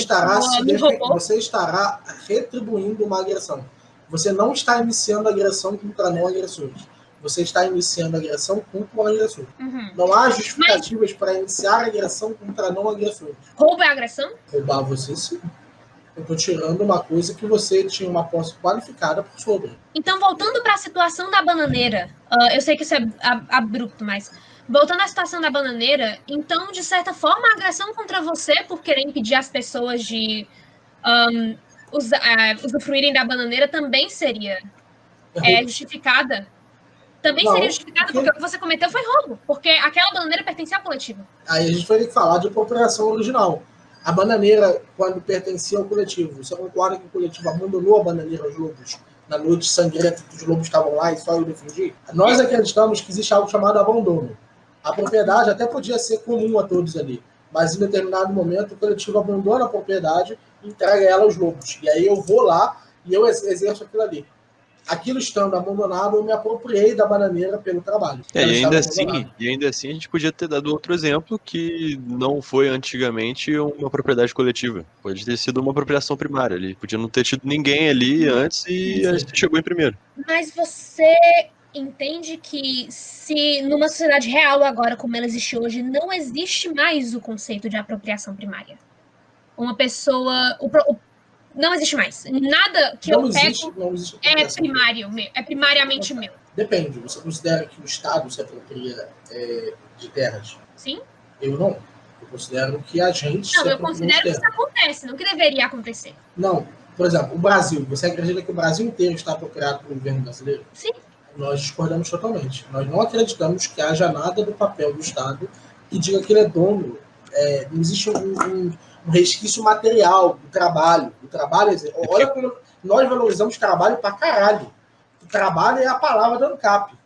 estará retribuindo uma agressão. Você não está iniciando agressão contra não agressores. Você está iniciando agressão contra o agressor. Não há justificativas para iniciar agressão contra não agressores. Roubo é agressão? Roubar você, sim. Eu estou tirando uma coisa que você tinha uma posse qualificada por sobre. Então, voltando para a situação da bananeira, eu sei que isso é abrupto, mas voltando à situação da bananeira, então, de certa forma, a agressão contra você por querer impedir as pessoas de usufruírem da bananeira também seria justificada. Seria justificada porque o que você cometeu foi roubo, porque aquela bananeira pertencia ao coletivo. Aí a gente vai ter que falar de apropriação original. A bananeira, quando pertencia ao coletivo, você concorda que o coletivo abandonou a bananeira aos lobos na noite sangrenta que os lobos estavam lá e só eu defendi? Nós acreditamos que existe algo chamado abandono. A propriedade até podia ser comum a todos ali, mas em determinado momento o coletivo abandona a propriedade e entrega ela aos lobos. E aí eu vou lá e eu exerço aquilo ali. Aquilo estando abandonado, eu me apropriei da bananeira pelo trabalho. E ainda assim a gente podia ter dado outro exemplo que não foi antigamente uma propriedade coletiva. Pode ter sido uma apropriação primária. Ele podia não ter tido ninguém ali antes e a gente chegou em primeiro. Mas você entende que se numa sociedade real agora, como ela existe hoje, não existe mais o conceito de apropriação primária. Uma pessoa... não existe mais. Nada que não eu existe, pego não existe é primário, é primariamente meu. Depende. Você considera que o Estado se apropria de terras? Sim? Eu não. Eu considero que a gente Não, se eu apropria de considero que terras. isso acontece, não que deveria acontecer. Não. Por exemplo, o Brasil. Você acredita que o Brasil inteiro está apropriado pelo governo brasileiro? Sim. Nós discordamos totalmente. Nós não acreditamos que haja nada do papel do Estado que diga que ele é dono. Não existe um resquício material do trabalho. O trabalho, olha como nós valorizamos trabalho pra caralho. O trabalho é a palavra do ANCAP.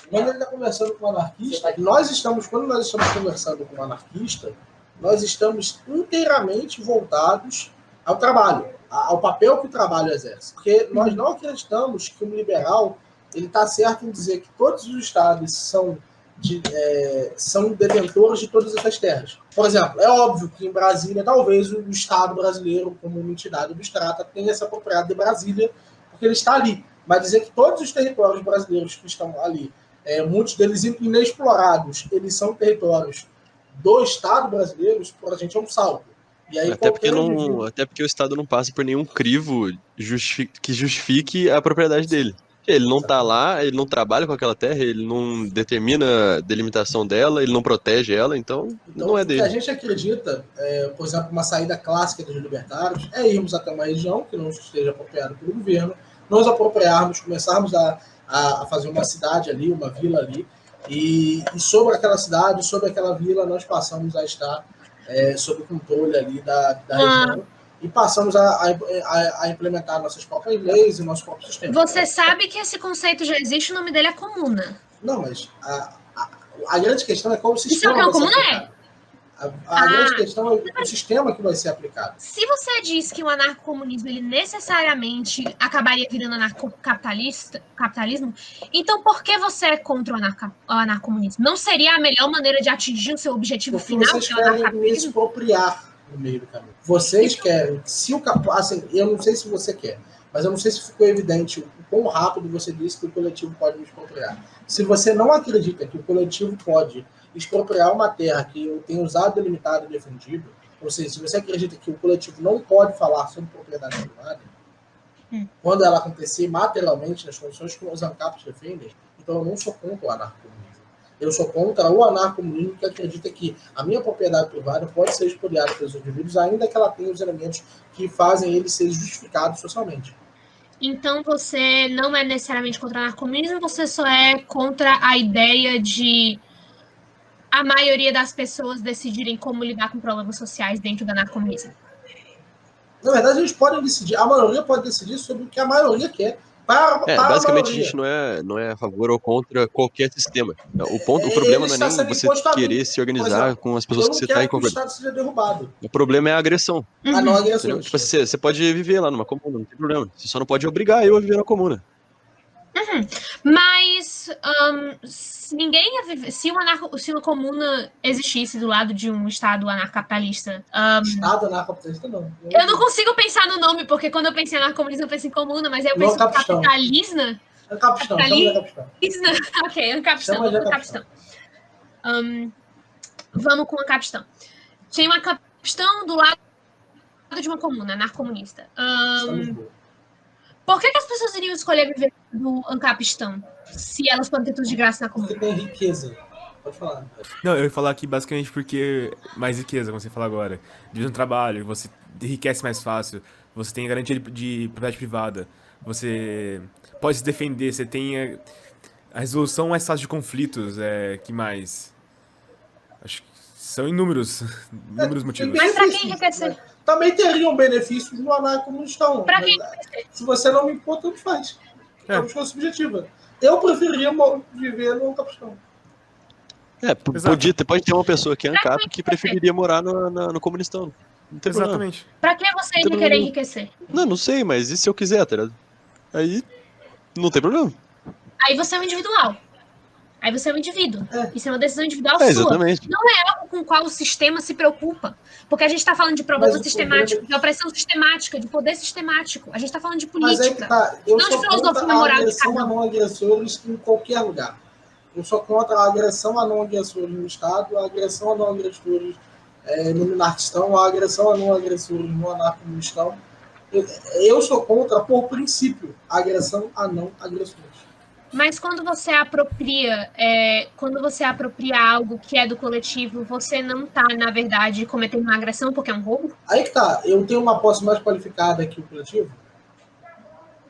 Quando ele está conversando com o anarquista, quando nós estamos conversando com o anarquista, nós estamos inteiramente voltados ao trabalho, ao papel que o trabalho exerce. Porque nós não acreditamos que um liberal ele está certo em dizer que todos os estados são detentores de todas essas terras. Por exemplo, é óbvio que em Brasília, talvez o Estado brasileiro, como uma entidade abstrata, tenha se apropriado de Brasília, porque ele está ali. Mas dizer que todos os territórios brasileiros que estão ali, muitos deles inexplorados, eles são territórios do Estado brasileiro, para a gente é um salto. E aí, até porque o Estado não passa por nenhum crivo que justifique a propriedade dele. Ele não está lá, ele não trabalha com aquela terra, ele não determina a delimitação dela, ele não protege ela, então não é dele. O que a gente acredita, por exemplo, uma saída clássica dos libertários é irmos até uma região que não esteja apropriada pelo governo, nos apropriarmos, começarmos a fazer uma cidade ali, uma vila ali, e sobre aquela cidade, sobre aquela vila, nós passamos a estar sob o controle ali da região. E passamos a implementar nossas próprias leis e nosso próprio sistema. Você sabe que esse conceito já existe, o nome dele é comuna. Não, mas a grande questão é como o sistema vai ser aplicado. A grande questão é o sistema que vai ser aplicado. Se você diz que o anarcocomunismo ele necessariamente acabaria virando anarcocapitalismo, então por que você é contra o anarcocomunismo? Não seria a melhor maneira de atingir o seu objetivo final? Vocês querem me expropriar no meio do caminho. Vocês querem, eu não sei se você quer, mas eu não sei se ficou evidente o quão rápido você disse que o coletivo pode me expropriar. Se você não acredita que o coletivo pode expropriar uma terra que eu tenho usado, delimitado e defendido, ou seja, se você acredita que o coletivo não pode falar sobre propriedade privada, quando ela acontecer materialmente nas condições que os ANCAPs defendem, então eu não sou contra o anarcocomunismo. Eu sou contra o anarcocomunismo que acredita que a minha propriedade privada pode ser expoliada pelos indivíduos, ainda que ela tenha os elementos que fazem ele ser justificado socialmente. Então você não é necessariamente contra o anarcocomunismo, você só é contra a ideia de a maioria das pessoas decidirem como lidar com problemas sociais dentro do anarcocomunismo. Na verdade, eles podem decidir, a maioria pode decidir sobre o que a maioria quer. Basicamente a gente não é a favor ou contra qualquer sistema. O problema não é nem você querer se organizar com as pessoas que você está em concordância. O Estado seja derrubado. O problema é a agressão. A não agressão. Tipo, você pode viver lá numa comuna, não tem problema. Você só não pode obrigar eu a viver na comuna. Mas ninguém ia viver. Se uma comuna existisse do lado de um Estado anarcapitalista. Estado anarcapitalista, não. Eu não consigo pensar no nome, porque quando eu penso em anarcomunismo, eu penso em comuna, mas aí eu penso em capitalismo. Ancapistão, Ok, Ancapistão. Vamos com Ancapistão. Tinha uma Ancapistão do lado de uma comuna, anarcomunista. Por que as pessoas iriam escolher viver do Ancapistão se elas podem ter tudo de graça na comuna? Porque tem riqueza. Pode falar. Não, eu ia falar aqui basicamente porque mais riqueza, como você fala agora. Divisão do trabalho, você enriquece mais fácil, você tem garantia de propriedade privada, você pode se defender, você tem a resolução mais fácil de conflitos, que mais? Acho que são inúmeros motivos. Mas pra quem enriquecer? Também teriam benefícios no anarcomunistão. Pra quem enriquecer? Se você não me impor, tanto faz. É uma coisa subjetiva. Eu preferiria viver no Ancapistão. Pode ter uma pessoa que é ANCAP que preferiria morar no comunistão. Não tem Exatamente. Problema. Pra que você ainda querer enriquecer? Não sei, mas e se eu quiser, tá ligado? Aí não tem problema. Aí você é um individual. Aí você é um indivíduo. Isso é uma decisão individual É, sua. exatamente. Não é algo com o qual o sistema se preocupa. Porque a gente está falando de problema sistemático, de opressão sistemática, de poder sistemático. A gente está falando de política. Mas é que tá. Eu não sou de filosofia contra a moral de agressão cada a um. não agressores em qualquer lugar. Eu sou contra a agressão a não agressores no Estado, a agressão a não agressores no minarquistão, a agressão a não agressores no anarcomunistão. Eu sou contra, por princípio, a agressão a não agressores. Mas quando você apropria algo que é do coletivo, você não está, na verdade, cometendo uma agressão porque é um roubo? Aí que tá, eu tenho uma posse mais qualificada que o coletivo?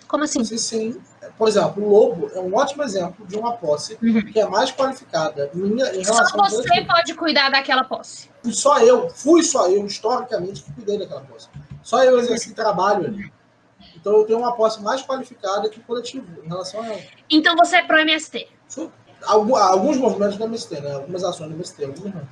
Como assim? Sim. Por exemplo, o lobo é um ótimo exemplo de uma posse que é mais qualificada minha em relação Só você pode cuidar daquela posse. Fui só eu, historicamente, que cuidei daquela posse. Só eu exerci trabalho ali. Então eu tenho uma posse mais qualificada que o coletivo em relação a ela. Então você é pró-MST? Alguns movimentos da MST, né? Algumas ações da MST, algumas não.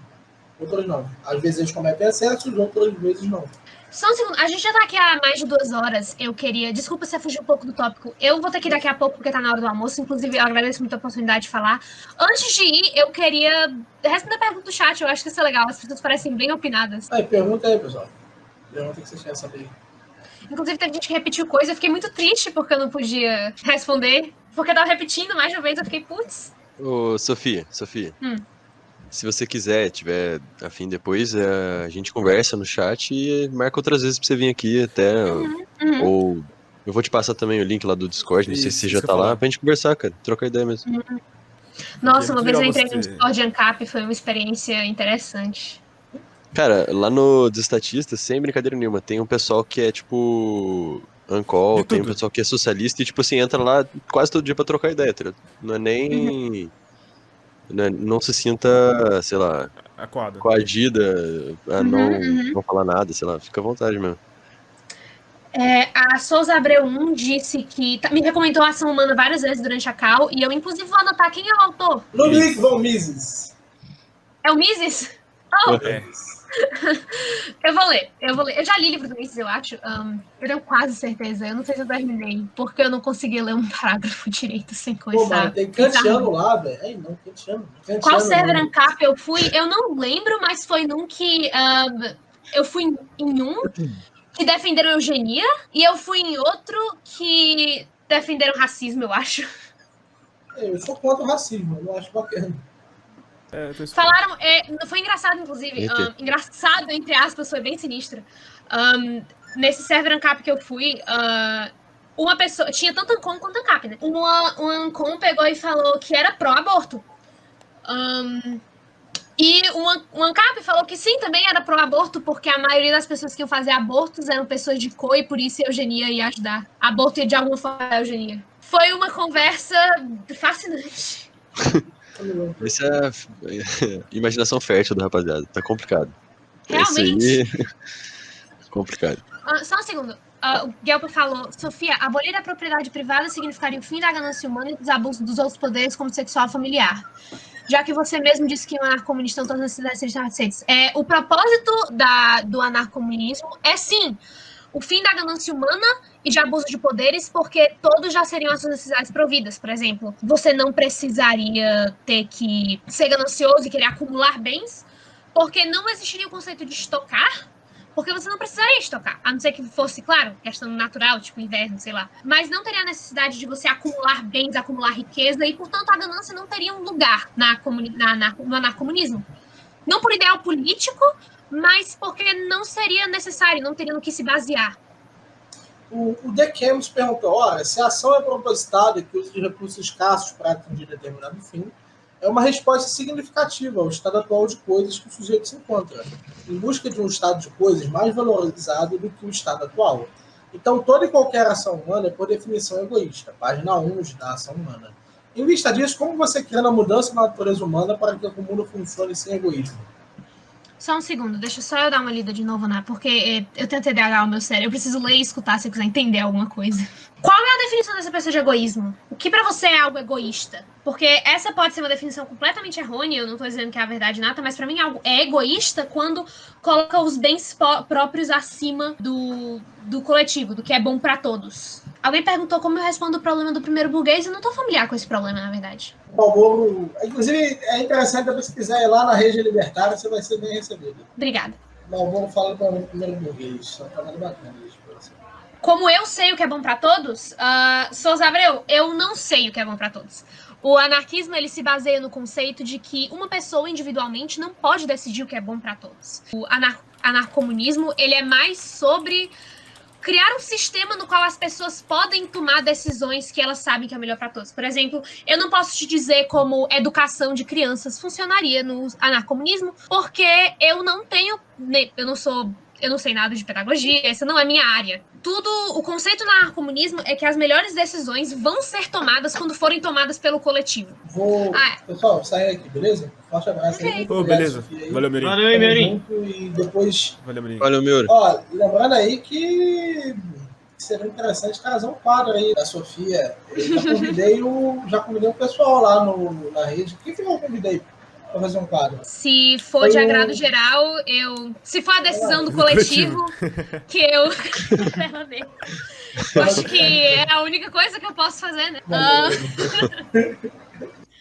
Outras não. Às vezes eles cometem excessos, outras vezes não. Só um segundo, a gente já tá aqui há mais de 2 horas. Eu queria. Desculpa se eu fugir um pouco do tópico. Eu vou ter que ir daqui a pouco porque tá na hora do almoço. Inclusive, eu agradeço muito a oportunidade de falar. Antes de ir, eu queria responder a pergunta do chat. Eu acho que isso é legal. As pessoas parecem bem opinadas. Pergunta aí, pessoal. Pergunta que vocês querem saber. Inclusive, teve gente que repetiu coisa. Eu fiquei muito triste porque eu não podia responder. Porque eu tava repetindo mais de uma vez. Eu fiquei, putz. Ô, Sofia. Se você quiser, tiver afim depois, a gente conversa no chat e marca outras vezes pra você vir aqui até. Ou eu vou te passar também o link lá do Discord, não sei se você já tá lá, pra gente conversar, cara. Trocar ideia mesmo. Nossa, uma vez eu entrei no Discord ANCAP, foi uma experiência interessante. Cara, lá no Destatista, sem brincadeira nenhuma, tem um pessoal que é tipo Ancol, tem um pessoal que é socialista e tipo assim, entra lá quase todo dia pra trocar ideia, tá ligado? Não é nem... Não se sinta, sei lá, coagida a não falar nada, sei lá, fica à vontade mesmo. A Souza Abreu 1 disse que me recomendou a ação humana várias vezes durante a call, e eu inclusive vou anotar quem é o autor. Ludwig von Mises. É o Mises? Oh! Eu vou ler. Eu já li livro do Mises, eu acho. Eu tenho quase certeza. Eu não sei se eu terminei, porque eu não consegui ler um parágrafo direito sem começar. Pô, mano, tem kantiano lá, velho. Não, kantiano. Qual server ANCAP eu fui? Eu não lembro, mas foi num que... eu fui em um que defenderam eugenia, e eu fui em outro que defenderam racismo, eu acho. Eu sou contra o racismo, eu acho bacana. Falaram, foi engraçado, inclusive, engraçado, entre aspas, foi bem sinistro. Nesse server ANCAP que eu fui, uma pessoa, tinha tanto ANCOM quanto ANCAP, né? Um ANCOM pegou e falou que era pró-aborto. E o ANCAP falou que sim, também era pró-aborto, porque a maioria das pessoas que iam fazer abortos eram pessoas de cor e por isso a eugenia ia ajudar. Aborto e de alguma forma a eugenia. Foi uma conversa fascinante. Essa é a imaginação fértil da rapaziada. Tá complicado. Realmente. Isso aí... complicado. Só um segundo. O Gelper falou, Sofia, abolir a propriedade privada significaria o fim da ganância humana e dos abusos dos outros poderes como sexual familiar. Já que você mesmo disse que o anarcomunista não todas as necessidades aceitas. O propósito do anarcomunismo é, sim, o fim da ganância humana e de abuso de poderes, porque todos já seriam as suas necessidades providas. Por exemplo, você não precisaria ter que ser ganancioso e querer acumular bens, porque não existiria o conceito de estocar, porque você não precisaria estocar, a não ser que fosse, claro, questão natural, tipo inverno, sei lá. Mas não teria a necessidade de você acumular bens, acumular riqueza, e, portanto, a ganância não teria um lugar no anarcomunismo. Não por ideal político, mas porque não seria necessário, não teria no que se basear. O The Camus perguntou, se a ação é propositada que usa de recursos escassos para atingir determinado fim, é uma resposta significativa ao estado atual de coisas que o sujeito se encontra, em busca de um estado de coisas mais valorizado do que o estado atual. Então, toda e qualquer ação humana é, por definição, egoísta. Página 1 da ação humana. Em vista disso, como você cria a mudança na natureza humana para que o mundo funcione sem egoísmo? Só um segundo, deixa só eu dar uma lida de novo, porque eu tenho TDAH no meu cérebro, eu preciso ler e escutar se eu quiser entender alguma coisa. Qual é a definição dessa pessoa de egoísmo? O que pra você é algo egoísta? Porque essa pode ser uma definição completamente errônea, eu não tô dizendo que é a verdade nata, mas pra mim algo é egoísta quando coloca os bens próprios acima do coletivo, do que é bom pra todos. Alguém perguntou como eu respondo o problema do primeiro burguês. Eu não tô familiar com esse problema, na verdade. Paulo, inclusive, é interessante também, se quiser ir lá na Rede Libertária, você vai ser bem recebido. Obrigada. Balbon fala do problema do primeiro burguês. Só tá muito bacana isso pra você. Como eu sei o que é bom pra todos, Souza Abreu, eu não sei o que é bom pra todos. O anarquismo, ele se baseia no conceito de que uma pessoa individualmente não pode decidir o que é bom pra todos. O anarcomunismo, ele é mais sobre criar um sistema no qual as pessoas podem tomar decisões que elas sabem que é melhor para todos. Por exemplo, eu não posso te dizer como educação de crianças funcionaria no anarcomunismo, porque eu não sei nada de pedagogia, essa não é minha área. O conceito do anarcomunismo é que as melhores decisões vão ser tomadas quando forem tomadas pelo coletivo. Pessoal, sair aqui, beleza? Forte abraço aí. Beleza. Valeu, Meurim. Valeu, Meurim. E depois... Valeu, Meurim. Ó, lembrando aí que seria interessante trazer um quadro aí da Sofia. Eu já convidei o pessoal lá na rede. Quem foi que eu convidei pra fazer um quadro? Se for de agrado geral, se for a decisão do coletivo, que eu acho que é a única coisa que eu posso fazer, né?